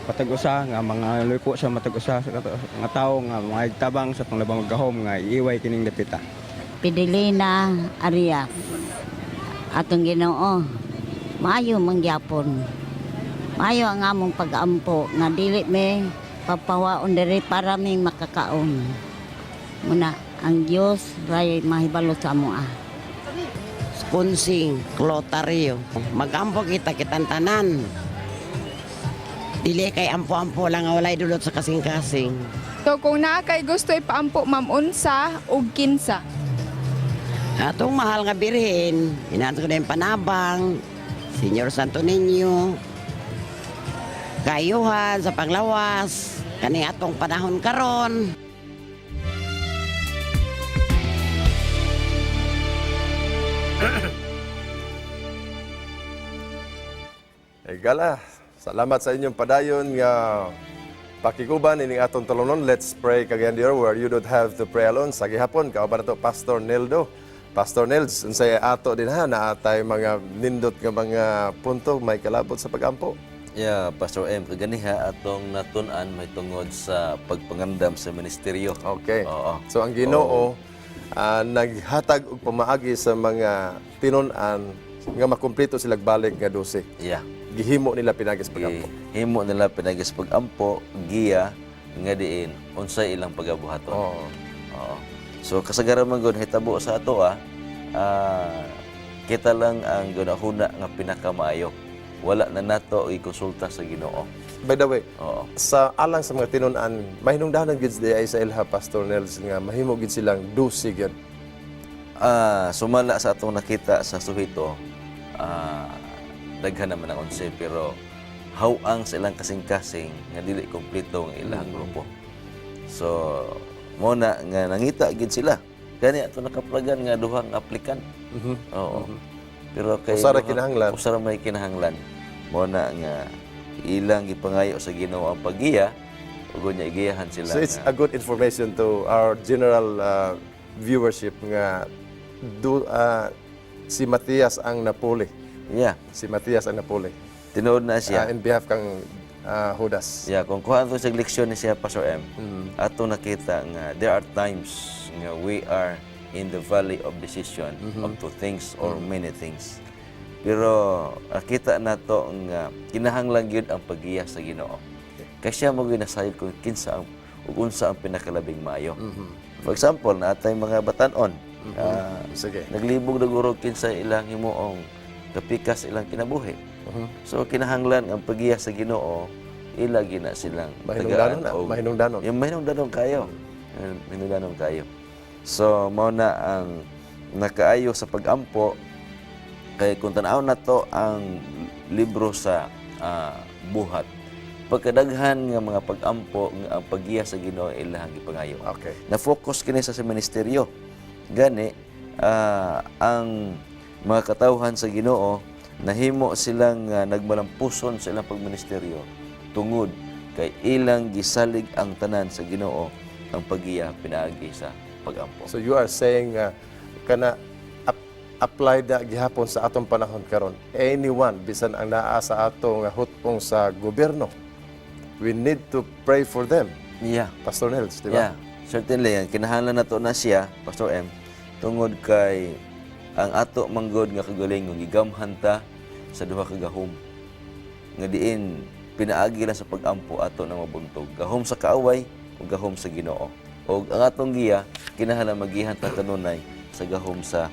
patag-usa nga mga lupo sa matag-usa nga tawo nga mga higtabang sa tong labang magahom nga iiway kining dapita. Pidelina Arias. Atong Ginoo, maayo mangyapon. Maayo ang among pag-ampo nga dili me papawaon diri para may makakaon. Muna ang Dios ray mahibalo sa amoa. Kunsing, Clotario. Mag-ampo kita tanan. Dili kay ampo-ampo lang nga walay dulot sa kasing-kasing. So kung naa kay gusto ipaampo ma'am unsa ug kinsa? Atong mahal nga birhen, inaanto ko na yung panabang, Senyor Santo Niño, kayuhan sa panglawas, kani atong panahon karon. Gala, salamat sa inyong padayon nga pakikuban ining atong tulunon. Let's pray Cagayan de Oro where you don't have to pray alone. Sa gihapon, kauban nato Pastor Neldo. Pastor Nels, unsay ato din ha na atay mga nindot nga mga punto may kalabot sa pagampo. Yeah, Pastor M, kaganiha atong natun-an may tungod sa pagpangandam sa ministeryo. Okay. Oo. So ang Ginoo naghatag og pamaagi sa mga tinun-an nga makumpleto sila balik nga 12. Yeah. Gihimo nila pinagis pagampo. Himo nila pinagis pagampo, giya nga diin unsay ilang pagabuhaton. Oo. Oo. So kasagaran man gud hitabo sa ato kita lang ang gunahuna nga pinakamaayo. Wala na nato i-konsulta sa Ginoo. By the way, Oo. sa alang sa mga tinun-an, mahinungdanan gid di ay sa ilha Pastor Nels nga mahimo gid silang 12 gid. Sumala sa atong nakita sa suhito, daghan naman ang 11 pero hawang sa ilang kasing-kasing nga dili kompleto ang ilang grupo. So mo na nga nangita gid sila. Kani ato nakaplagan nga duhang aplikant. Oo. Pero kay Usara kinahanglan. Usara may kinahanglan. Mo na nga ilang gipangayo sa Ginoo ang paggiya ug nya igiyahan sila. So it's a good information to our general viewership nga si Matias ang napuli. Yeah. Si Matias ang napuli. Tinuod na siya. In behalf kang Judas. Yeah, kung kuha to sa leksyon ni siya Pastor M, ato nakita nga there are times nga we are in the valley of decision of two things or many things. Pero nakita nato nga kinahanglan gyud ang paggiya sa Ginoo. Kay siya mo ginasayod kung kinsa ang ug unsa ang pinakalabing maayo. For example, naatay mga batan-on. Sige. Naglibog na guro kinsa ilang himuong kapikas ilang kinabuhi. So kinahanglan ang paggiya sa Ginoo ila gina silang mahinungdanon. Yung mahinungdanon kayo. Mahinungdanon kayo. So mao na ang nakaayo sa pagampo kay kung tan-aw na to ang libro sa buhat. Pagkadaghan nga mga pagampo nga ang paggiya sa Ginoo ilahang gipangayo. Okay. Na-focus kini sa ministeryo. Gani ang mga katawhan sa Ginoo nahimo silang nagmalampuson sa ilang pagministeryo tungod kay ilang gisalig ang tanan sa Ginoo ang paggiya pinaagi sa pagampo. So you are saying kana applied na gihapon sa atong panahon karon. Anyone bisan ang naa sa atong hutpong sa gobyerno, we need to pray for them. Yeah. Pastor Nels, di ba? Yeah. Certainly, kinahanglan nato na siya, Pastor M, tungod kay ang ato manggod nga kagalingon gigamhan ta sa duha ka gahom. Nga diin pinaagi lang sa pagampo ato na mabuntog. Gahom sa kaaway ug gahom sa Ginoo. Og ang atong giya kinahanglan magihan ta kanunay sa gahom sa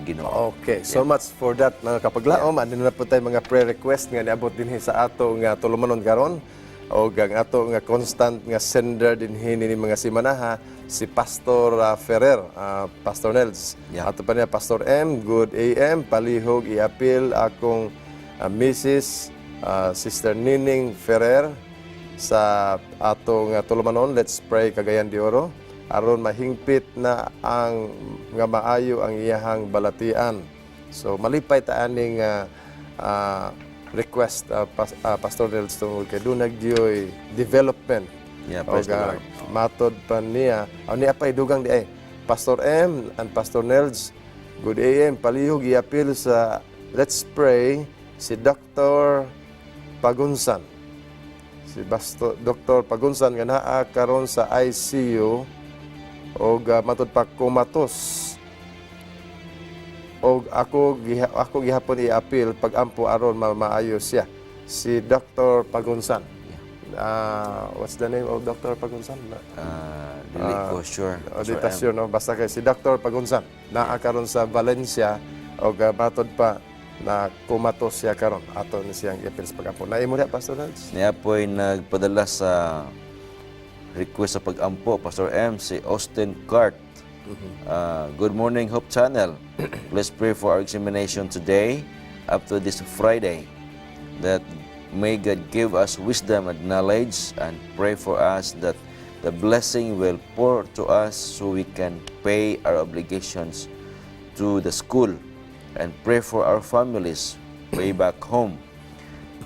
Ginoo. Okay, so much for that mga kapaglaom. Andun na po tayo mga prayer request nga niabot din sa ato nga tulumanon karon. O ang ato nga constant nga sender din hini ni mga simanaha si Pastor Ferrer, Pastor Nels. Ato pa niya Pastor M, good AM, palihog i-appeal akong Mrs. Sister Nining Ferrer sa ato nga tulumanon. Let's pray Cagayan de Oro aron mahingpit na ang nga maayo ang iyahang balatian. So malipay ta aning request Pastor Nels tungod kay dunag diyoy development. Yeah, praise the Lord. Matod pa niya. Niya pa idugang di ay Pastor M and Pastor Nels, good AM, palihog i-appeal sa Let's Pray si Dr. Pagunsan. Si Dr. Pagunsan nga naa karon sa ICU o matod pa kumatos. O ako gihapon i-appeal pag-ampo aron maayo siya. Si Dr. Pagunsan. What's the name of Dr. Pagunsan? Dili ko sure. Di ta sure, no? Basta kay si Dr. Pagunsan. Naa karon sa Valencia o matod pa na kumatos siya karon. Ato ni siyang i-appeal sa pag-ampo. Naimo niya, Pastor Nels? Niya po'y nagpadala sa request sa pag-ampo, Pastor M, si Austin Cart. Good morning, Hope Channel. Let's pray for our examination today up to this Friday, that may God give us wisdom and knowledge, and pray for us that the blessing will pour to us so we can pay our obligations to the school, and pray for our families way back home.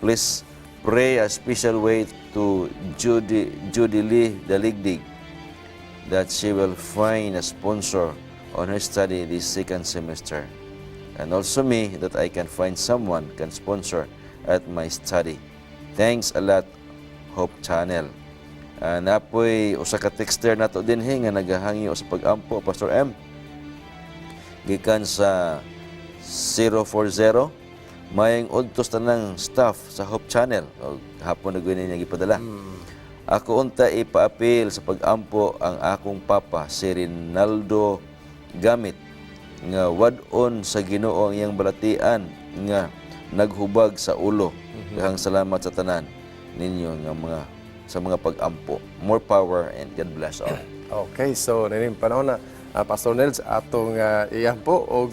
Please pray a special way to Judy Lee Daligdig, that she will find a sponsor on her study this second semester. And also me, that I can find someone can sponsor at my study. Thanks a lot, Hope Channel. Napoy usa ka texter nato din nga nagahangyo sa pag-ampo, Pastor M. Gikan sa 040, mayang udtos tanang staff sa Hope Channel. O, hapon na gawin niya gipadala. Ako unta ipa-appeal sa pag-ampo ang akong papa, si Rinaldo Gamit, nga wadon sa Ginoo ang iyang balatian nga naghubag sa ulo. Dahang salamat sa tanan ninyo nga sa mga pag-ampo. More power and God bless all. Okay, so nining panahon na Pastor Nels atong iampo o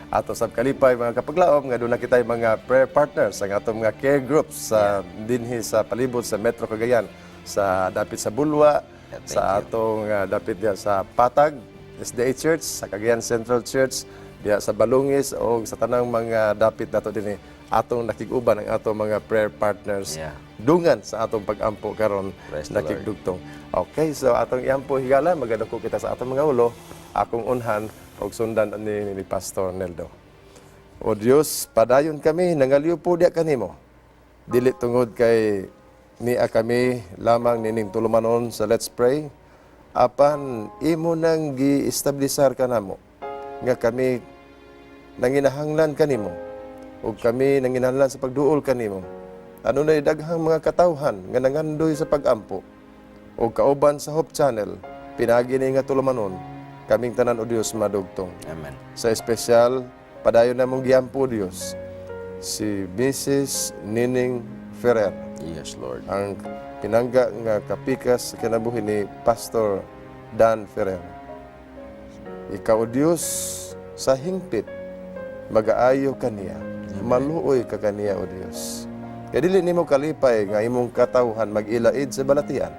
ato sab kalipay mga kapaglaom nga doon na kita mga prayer partners ang atong mga care groups sa dinhi sa palibot sa Metro Cagayan, sa dapit sa Bulwa, sa atong dapit diya sa Patag SDA Church, sa Cagayan Central Church, diya sa Balungis o sa tanang mga dapit nato dinhi atong nakig-uban ang atong mga prayer partners dungan sa atong pag-ampo karon nakigdugtong. Okay, so atong iampo higala magadako kita sa atong mga ulo, akong unhan og sundan ni Pastor Neldo. O Dios, padayon kami nangaliw po diya kanimo. Dili tungod kay niya kami lamang nining tulumanon sa Let's Pray, apan imo nang gi-establisar kanamo nga kami nanginahanglan kanimo ug kami nanginahanglan sa pagduol kanimo. Ano na daghang mga katawhan nga nangandoy sa pag-ampo ug kauban sa Hope Channel, pinagi ni nga tulumanon kaming tanan o Dios madugtong. Amen. Sa espesyal padayon namong giampo Dios si Mrs. Nining Ferrer. Yes, Lord. Ang pinangga nga kapikas sa kinabuhi ni Pastor Dan Ferrer. Ikaw o Dios sa hingpit mag-aayo kaniya. Maluoy ka kaniya o Dios. Kaya dili nimo kalipay nga imong katawhan mag-ilaid sa balatian.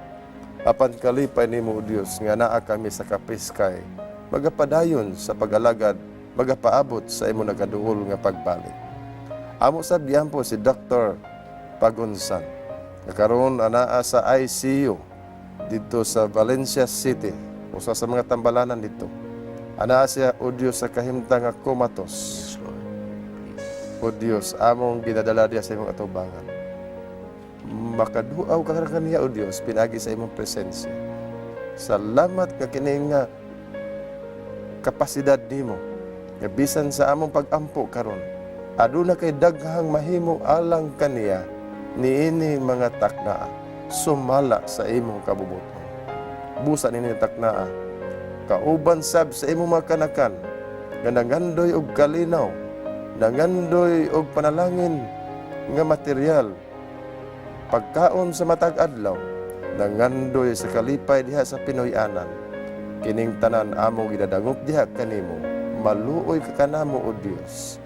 Apan kalipay nimo o Dios nga naa kami sa kapiskay magapadayon sa pag-alagad, magapaabot sa imo nagaduol nga pagbalik. Amo sa biyampo si Dr. Pagunsan. Karon anaa sa ICU dito sa Valencia City, usa sa mga tambalanan dito. Anaa siya o Dios sa kahimtang nga kumatos. Yes, Lord. O Dios, among ginadala diya sa imong atubangan. Makaduaw ka kaniya o Dios pinagi sa imong presensya. Salamat ka kini nga kapasidad nimo. Nga bisan sa among pag-ampo karon, aduna kay daghang mahimo alang kaniya niini mga takna sumala sa imong kabubuton. busa ninyo taknaa. Kauban sab sa imo mga kanakan, nga nangandoy og kalinaw, nangandoy og panalangin nga material, pagkaon sa matag adlaw, nangandoy sa kalipay diha sa Pinoy-anan. Kining tanan amo gidadangop diha kanimo, maluoy ka kanamo o Dios.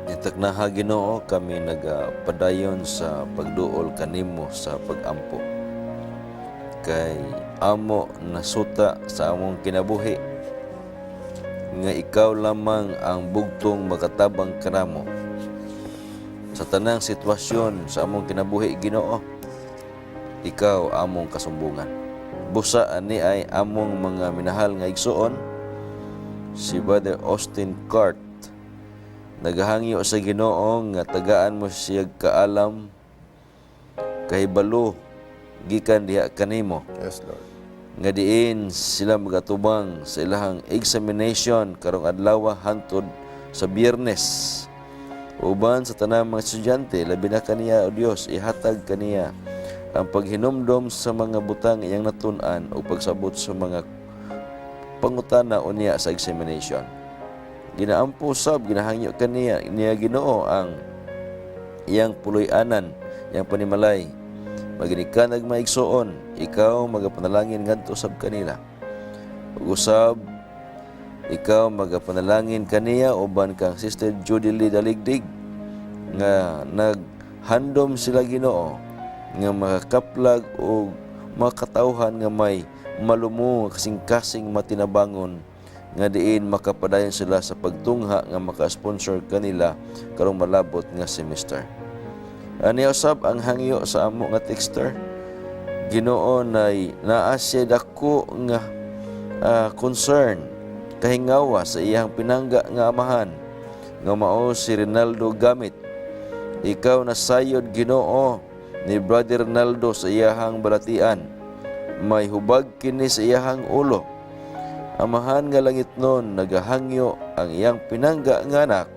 Itaknaha Ginoo, kami nagapadayon sa pagduol kanimo sa pagampo. Kay amo nasuta sa among kinabuhi nga ikaw lamang ang bugtong makatabang kanamo sa tanang sitwasyon sa among kinabuhi, Ginoo. Ikaw among kasumbungan. Busa ani ay among mga minahal nga igsuon, si Brother Austin Cart, nagahangyo sa Ginoo nga tagaan mo siyag kaalam kahibalo gikan diha kanimo. Yes, Lord. Nga diin sila magatubang sa ilahang examination karong adlaw hantod sa Biyernes. Uban sa tanang mga estudyante, labi na kaniya o Dios, ihatag kaniya ang paghinumdom sa mga butang iyang natun-an o pagsabot sa mga pangutana o niya sa examination. Ginaampo sab, ginahangyo kaniya niya Ginoo ang iyang puloy-anan, iyang panimalay. Maginikanag maigsoon, ikaw magapanalangin ngadto sab kanila. Ug-usab, ikaw magapanalangin kaniya uban kang Sister Judy Lee Daligdig nga naghandom sila Ginoo nga makakaplag o makatauhan nga may malumo kasing-kasing matinabangon nga diin makapadayon sila sa pagtungha nga maka-sponsor kanila karong malabot nga semester. Ani usab ang hangyo sa amo nga texter, Ginoo nay naa siya dako nga concern, kahingawa sa iyang pinangga nga amahan nga mao si Rinaldo Gamit. Ikaw nasayod Ginoo ni Brother Rinaldo sa iyahang balatian, may hubag kini sa iyahang ulo. Amahan nga langit nun, nagahangyo ang iyang pinangga nga anak.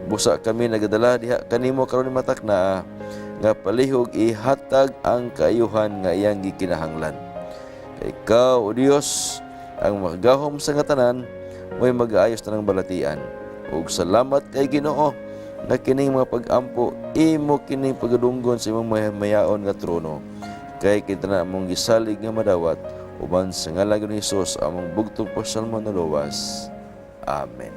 Busa kami nagadala diha kanimo karon ni matak na nga palihog ihatag ang kaayuhan nga iyang gikinahanglan. Kay ikaw o Dios ang magahom sa nga tanan, mo'y mag-aayos na ng balatian. Ug salamat kay Ginoo na kining mga pag-ampo imo kining pagadunggon sa imong mayaon nga trono. Kay kita na among gisalig nga madawat uban sa ngalan ni Hesus among bugtong pasalmo na luwas. Amen.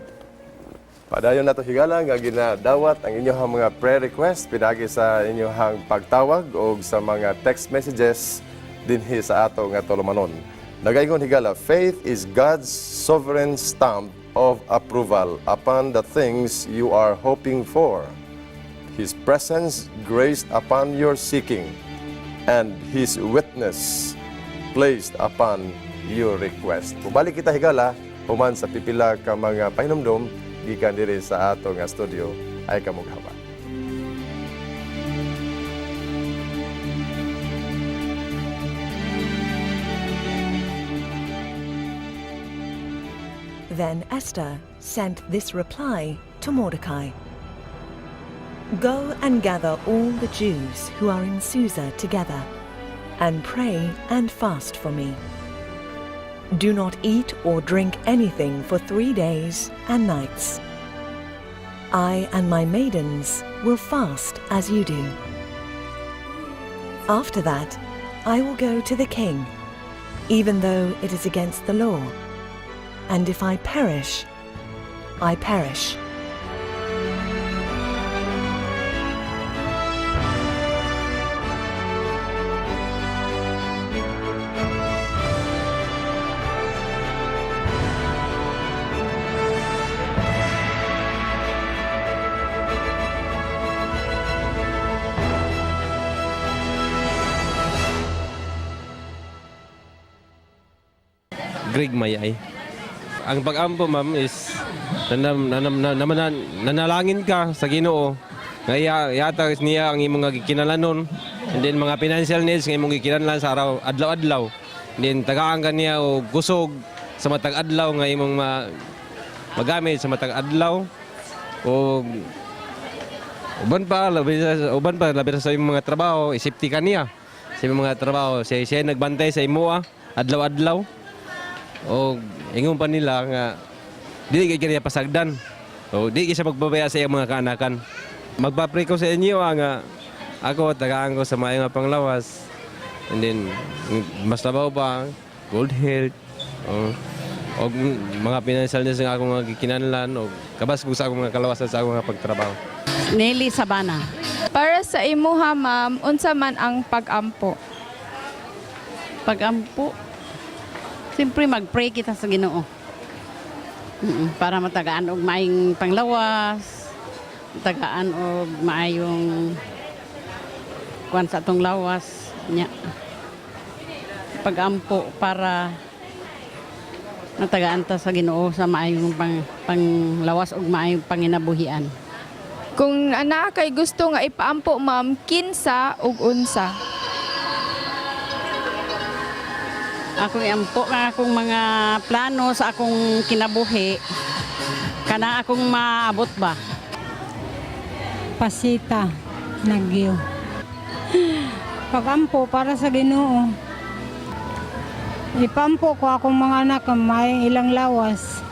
Padayon nato higala nga ginadawat ang inyong mga prayer request pinagi sa inyong pagtawag o sa mga text messages dinhi sa ato nga tulumanon. Nagaingon higala, faith is God's sovereign stamp of approval upon the things you are hoping for. His presence graced upon your seeking, and His witness placed upon your request. Mubalik kita higala, human sa pipila ka mga pahinumdom, gikan diri sa ato nga studio ay kamughawa. Then Esther sent this reply to Mordecai. Go and gather all the Jews who are in Susa together, and pray and fast for me. Do not eat or drink anything for 3 days and nights. I and my maidens will fast as you do. After that, I will go to the king, even though it is against the law. And if I perish, I perish. Greg Mayay. Ang pag-ampo, ma'am, is nanalangin ka sa Ginoo. Nga yata niya ang imong kinalanon. And then mga financial needs nga imong gikinahanglan sa araw adlaw-adlaw. And then tagaan ka niya o kusog sa matag adlaw nga imong magamit sa matag adlaw. O uban pa labi sa imong mga trabaho, isipti ka niya. sa mga trabaho. Siya nagbantay sa imo adlaw-adlaw. O ingon pa nila nga dili kay kaniya pasagdan. O di siya magbabaya sa iyang mga kaanakan. Magpapray ko sa inyo nga ako tagaan ko sa maayong nga panglawas. And then mas labaw pa good health. O mga financial needs nga akong mga gikinahanglan o kabas ko sa akong mga kalawasan sa akong mga pagtrabaho. Nelly Sabana. Para sa imuha, ma'am, unsa man ang pag-ampo? Pag-ampo, siyempre mag-pray kita sa Ginoo. Para matagaan og maayong panglawas, matagaan og maayong kuan sa atong lawas nya. Pag-ampo para matagaan ta sa Ginoo sa maayong panglawas og maayong panginabuhian. Kung ana kay gusto nga ipaampo, ma'am, kinsa ug unsa? Ako iampo nga akong mga plano sa akong kinabuhi. Kana akong maabot ba? Pasita, Nagyo. Pagampo para sa Ginoo. Ipampo ko akong mga anak na may ilang lawas.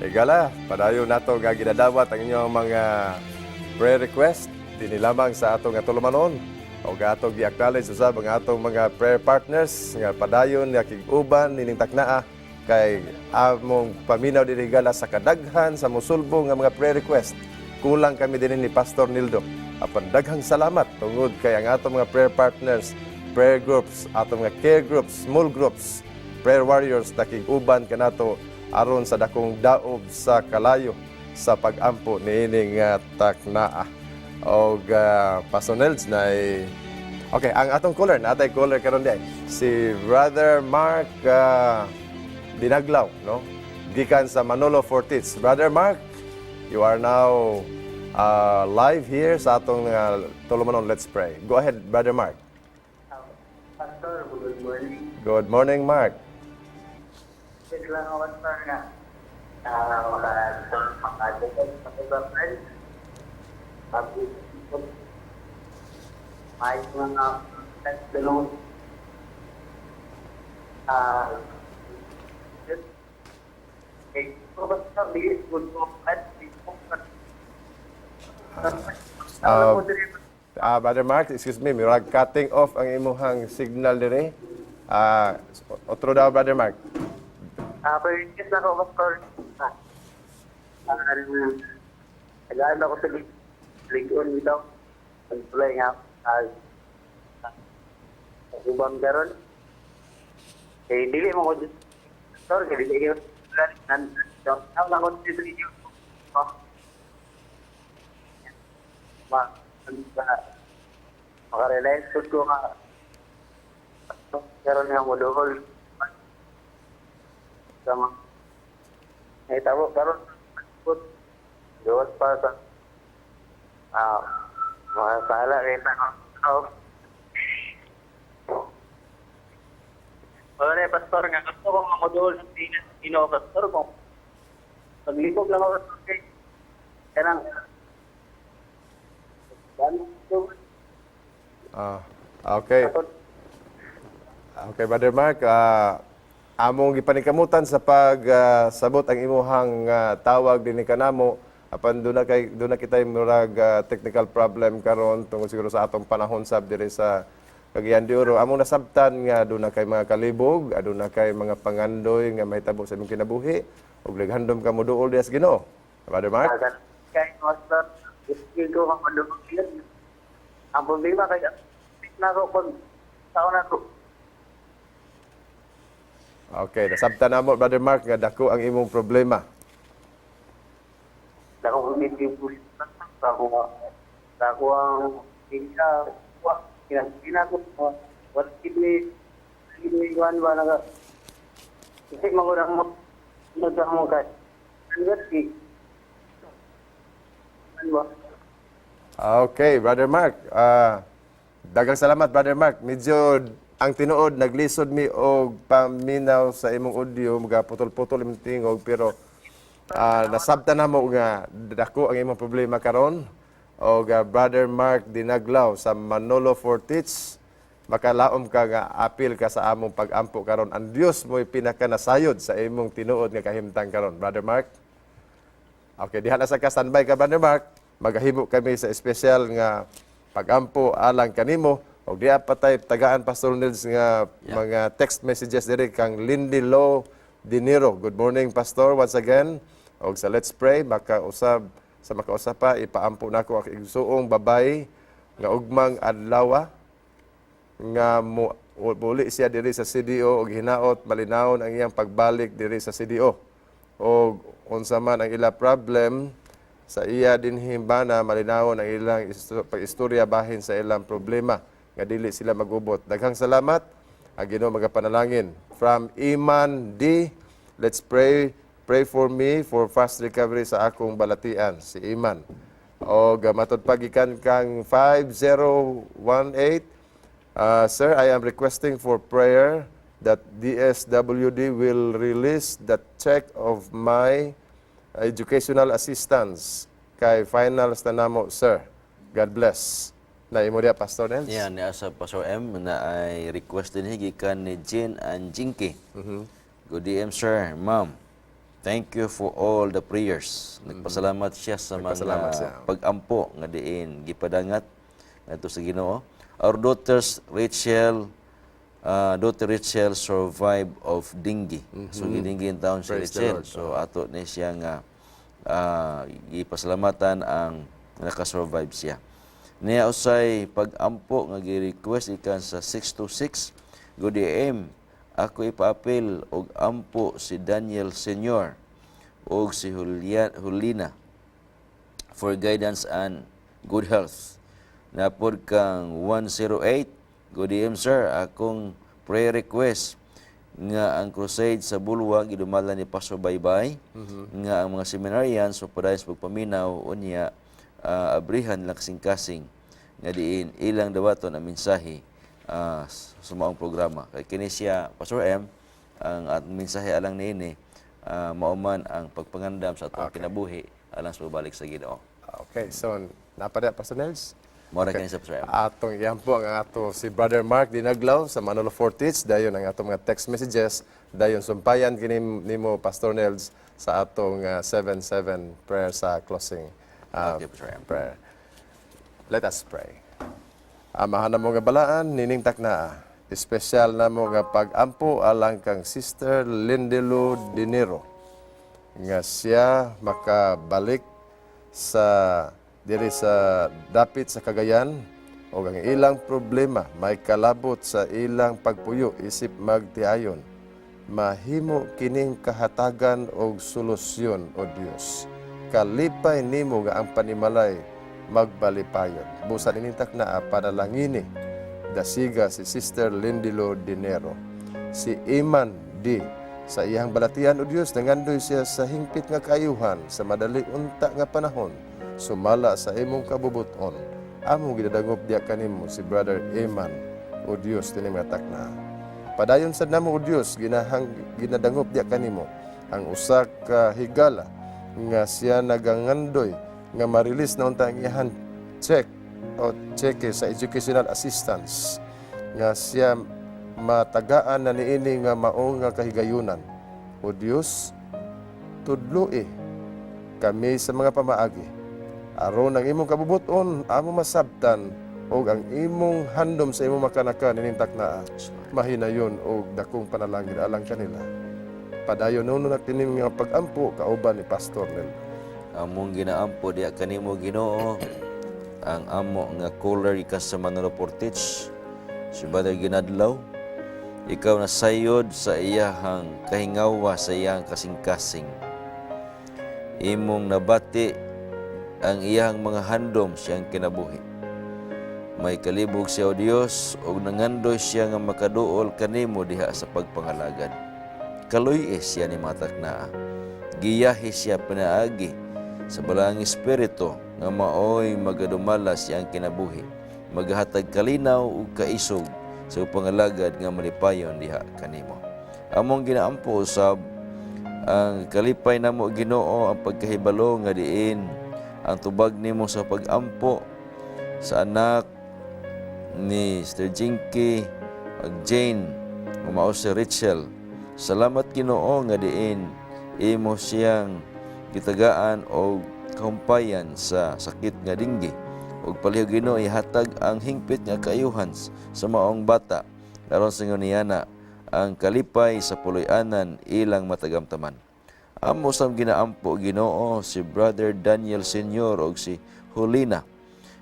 Higala, padayon nato nga ginadawat ang inyong mga prayer request dinhi lamang sa atong tulumanon o atong gi-acknowledge usab ang atong mga prayer partners nga padayon nga kig-uban nining taknaa kay among paminaw dinhi higala sa kadaghan sa mosulbo nga mga prayer request. Kulang kami dinhi ni Pastor Nildo. Apan daghang salamat tungod kay ang atong mga prayer partners, prayer groups, atong mga care groups, small groups, prayer warriors na kig-uban kanato aron sa dakong daob sa kalayo sa pag-ampo niining taknaa. Og pasonels na okay, ang atong caller, natay caller karon di si Brother Mark Dinaglaw, no? Gikan sa Manolo Fortis. Brother Mark, you are now live here sa atong tulumanon. Let's pray. Go ahead, Brother Mark. Pastor, good morning. Good morning, Mark. Biglang awan pa na makadagdag sa ibang friends. May mga friends dalawang basta bilis good po at Brother Mark, excuse me, mirag cutting off ang imuhang signal dire. Otro daw, Brother Mark. Pag-inis na ako, Pastor. Nag-aano ako sa ligon dito. Pag-play nga sa ubang garon. Eh, dili mo ko dito. Pastor, kaya dili yun. Ako lang ko dito dito. Maka-realize ko nga. Garon nga mo dohol. Sama tahu karon doon pa sa mga sala rin wala pastor nga gusto ko mamodol sa Pino pastor ko paglipog lang ako kay kanang Okay. Okay, Brother Mark, among gipanikamutan sa pagsabot ang imuhang tawag dinhi kanamo apan doon na kita murag technical problem karon tungod siguro sa atong panahon sab diri sa Cagayan de Oro. Among nasabtan nga doon na kay mga kalibog, aduna kay mga pangandoy nga mahitabo sa imong kinabuhi ug naghandom ka mo duol diha sa Ginoo. Brother Mark? Kay master, gusto ko ang madugog yan. Ang problema kay na ko pag taon na ko. Okay, nasabtan namo Brother Mark nga dako ang imong problema. Dako ang medyo pulis dako ang kina ko what kidney wan ba naga kasi magurang mo nagamo kay university. Okay, Brother Mark. Daghang salamat, Brother Mark. Medyo ang tinuod naglisod mi og paminaw sa imong audio, mga putol-putol imong tingog, pero nasabtan na mo nga dako ang imong problema karon. O Brother Mark Dinaglaw sa Manolo Fortich, makalaom ka nga apil ka sa among pag-ampo karon. Ang Dios mo'y pinakanasayod sa imong tinuod nga kahimtang karon. Brother Mark? Okay, diha na sa ka-standby ka, Brother Mark. Magahimo kami sa espesyal nga pag-ampo alang kanimo. O diha patay tagaan Pastor Nils nga mga text messages diri kang Lindy Lo Dinero. Good morning, Pastor, once again. O sa Let's Pray, sa makausapa, ipaampo na ko ang igsuong babay nga ugmang adlawa nga muli siya diri sa CDO og hinaot malinawon ang iyang pagbalik diri sa CDO. O unsa man ang ila problem sa iya din himbana, malinawon ang ilang pag-istorya bahin sa ilang problema nga dili sila magubot. Daghang salamat. Ang Ginoo magapanalangin. From Iman D, let's pray. Pray for me for fast recovery sa akong balatian, si Iman. O matod pagikan kang 5018, Sir, I am requesting for prayer that DSWD will release the check of my educational assistance kay finals na namo, Sir. God bless. Na imo dia, Pastor Nels? Yan, ni asa Pastor M na ay request din higikan ni Jean and Jinky. Good DM, Sir, Ma'am. Thank you for all the prayers. Nagpasalamat siya sa mga pag-ampo nga diin gipadangat ngadto sa Ginoo. Our daughter Rachel survived of dengue. So gidinggi in town si Rachel. So ato ni siya nga gipasalamatan ang nakasurvive siya. Niya usay pag-ampo nga gi-request ikan sa 626. Good DM. Ako ipaapil og ampo si Daniel Senior og si Hulina for guidance and good health. Napod kang 108. Good DM, Sir. Akong prayer request nga ang crusade sa Bulwa gidumala ni Pastor Baybay nga ang mga seminarians so paday sa pagpaminaw unya abrihan lang kasing-kasing nga diin ilang dawaton ang mensahe sa maong programa. Kay kini siya, Pastor M, ang mensahe alang niini, mauman ang pagpangandam sa atong kinabuhi alang sa pabalik sa Ginoo. Okay, so napada Pastor Nels? Mora kini sa Pastor M. Atong iyan po ang ato si Brother Mark Dinaglaw sa Manolo Fortich, dayon ang atong mga text messages, dayon sumpayan kini nimo Pastor Nels sa atong 7-7 prayer sa closing prayer. Let us pray. Amahan na mo nga balaan, niningtak na. Espesyal na mo nga pag-ampo alang kang Sister Lindelo Dinero. Nga siya makabalik sa diri sa dapit sa Cagayan o ang ilang problema may kalabot sa ilang pagpuyo isip magtiayon. Mahimo kining kahatagan og solusyon o Dios. Kalipay nimo nga ang panimalay magbalipayon. Busan inintak na panalangini dasiga si Sister Lindelo Dinero. Si Iman D. Sa iyang balatian o Diyos, nangandoy siya sa hingpit nga kaayuhan sa madali unta nga panahon. Sumala sa imong kabubuton. Among gidadangop diya kanimo si Brother Iman o Diyos tinimatak na. Padayon sad namo o Diyos, ginadangop diya kanimo ang usa ka higala nga siya nagangandoy nga ma-release na unta ang iyang check o cheque sa educational assistance nga siya matagaan na niini nga maong nga kahigayunan. O Dios, tudloi kami sa mga pamaagi. Aron ang imong kabubuton, amo masabtan o ang imong handom sa imong makanaka ninintak na mahinayon o dakong panalangin alang kanila. Padayon nuno na tinim nga pag-ampo kauban ni Pastor Nel. Among ginaampo diya kanimo Ginoo ang amo nga caller ikas sa Manolo Fortich si Brother Ginadlaw. Ikaw na sayod sa iyahang kahingawa sa iyang kasing-kasing. Imong nabati ang iyahang mga handom siyang kinabuhi. May kalibog siya o Dios og nangandoy siya nga makaduol kanimo diha sa pagpangalagad. Kaluy siya ni matak naa. Giyahi siya pinaagi sa balang espiritu nga maoy magadumalas siyang kinabuhi. Maghatag kalinaw ug kaisog sa pangalagad nga malipayon diha kanimo. Among ginaampo usab ang kalipay namo Ginoo ang pagkahibalo nga diin ang tubag nimo sa pag-ampo sa anak ni Sister Jinky ug Jane ug mao si Rachel. Salamat Ginoo nga diin imo siyang gitagaan og kahumpayan sa sakit nga dinggi ug palihog Ginoo ihatag ang hingpit nga kaayuhan sa maong bata aron sa nguniyana ang kalipay sa puloy-anan ilang matagamtaman. Amo sam ginaampo Ginoo si Brother Daniel Senior ug si Hulina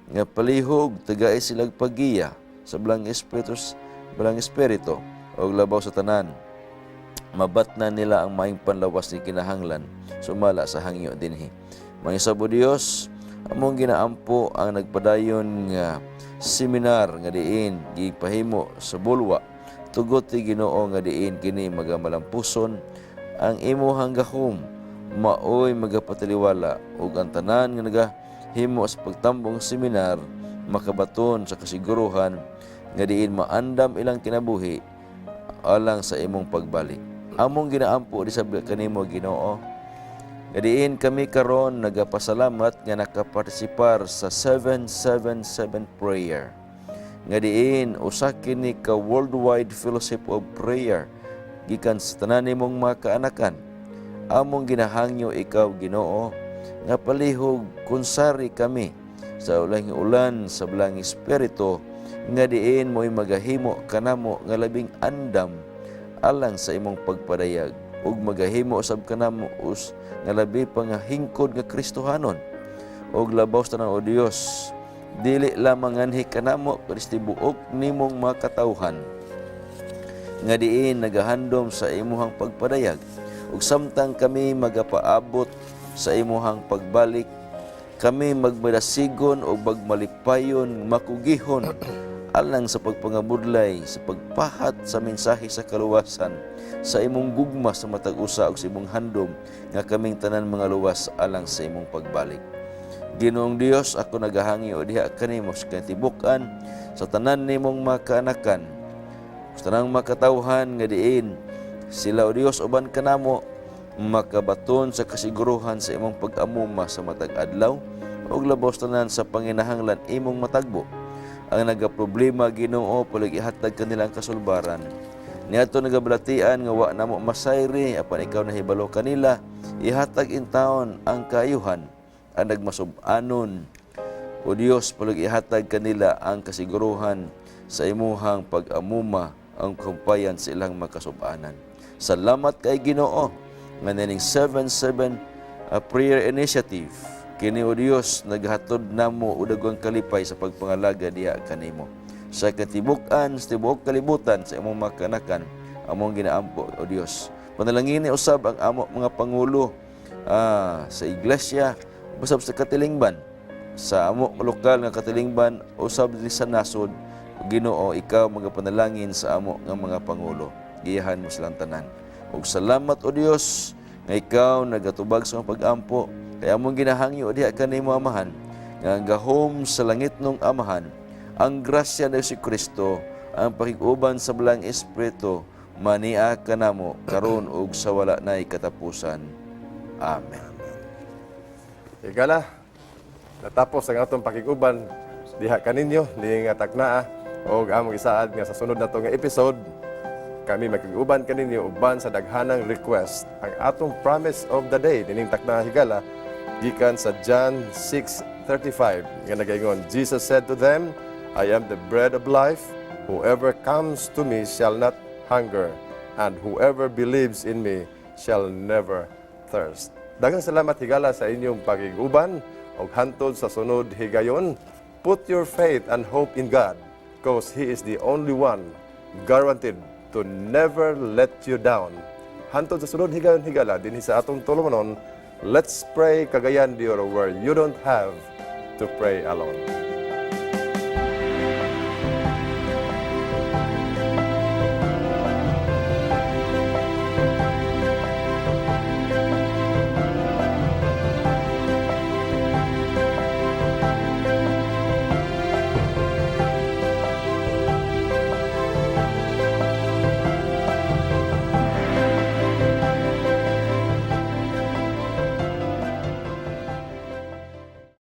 nga palihog tagay silang pagiya sa belang espiritu ug labaw sa tanan. Mabatnan nila ang maing panlawas ni kinahanglan sumala sa hangyo dinhi. Mangisabo Dios, among ginaampo ang nagpadayon nga seminar nga diin gipahimo sa Bulwa. Tugot ti Ginoo nga diin kini magamalampuson ang imuhang gahom maoy magapataliwala ug ang tanan nga nagahimo sa pagtambong seminar makabaton sa kasiguruhan nga diin maandam ilang kinabuhi alang sa imong pagbalik. Among ginaampo di sa kanimo Ginoo nga diin kami karon nagapasalamat nga nakapartisipar sa 777 prayer. Nga diin usa kini ka worldwide fellowship of prayer gikan sa tanan nimong mga kaanakan. Among ginahangyo ikaw Ginoo nga palihog kunsari kami sa ulan sa belang espiritu nga diin mo'y magahimo kanamo nga labing andam alang sa imong pagpadayag ug magahimo usab kanamo nga labi pa nga hingkod nga Kristohanon ug labaw sa tanan o Dios dili lamang anhi kanamo kundi buok nimong mga katawhan nga diin nagahandom sa imuhang pagpadayag ug samtang kami magapaabot sa imuhang pagbalik kami magmadasigon o magmalipayon makugihon alang sa pagpangabudlay sa pagpahat sa mensahe sa kaluwasan sa imong gugma sa matag usa ug sa imong handom nga kaming tanan mga luwas alang sa imong pagbalik. Ginoong Dios, ako nagahangi o diha kanimo sa katibukan sa tanan nimong mga kaanakan sa tanang makatawhan nga diin sila o Dios uban kanamo makabaton sa kasiguruhan sa imong pag-amuma sa matag adlaw ug labaw tanan sa panginahanglan imong matagbo. Ang nagaproblema Ginoo palig ihatag kanilang kasulbaran. Niadto nagabalatian nga wa namo masayri apan ikaw nahibalo kanila ihatag in taon ang kaayuhan ang nagmasub-anon. O Dios palig ihatag kanila ang kasiguruhan sa imuhang pag-amuma ang kumpayan sa ilang makasub-anan. Salamat kay Ginoo nga nining 77 prayer initiative kini o Dios naghatod namo og dagwang kalipay sa pagpangalaga diha kanimo sa katibukan sa tibuok kalibutan sa imong makanakan among ginaampo o Dios. Panalangin ni usab ang amo mga pangulo sa iglesia usab sa katilingban sa amo lokal nga katilingban usab diri sa nasod. Ginoo, ikaw magapanalangin sa amo nga mga pangulo. Giyahan mo silang tanan. Ug salamat o Dios nga ikaw nagatubag sa pag-ampo kaya among ginahangyo diha kanimo amahan nga ang gahom sa langit nung amahan ang grasya ni si Kristo ang pakiguban sa belang espiritu mania kanamo karon ug sa wala nay katapusan. Amen. Higala, natapos ang atong pakiguban diha kaninyo ni nga taknaa o among isaad nga sa sunod nato nga episode kami makiguban kaninyo uban sa daghanang request ang atong promise of the day nining takna higala gikan sa John 6:35 nga nagaingon, Jesus said to them, I am the bread of life. Whoever comes to me shall not hunger, and whoever believes in me shall never thirst. Daghang salamat higala sa inyong pakiguban ug hantod sa sunod higayon. Put your faith and hope in God because He is the only one guaranteed to never let you down. Hantod sa sunod higayon higala dinhi sa atong tulumanon. Let's pray kagayan diyor where you don't have to pray alone.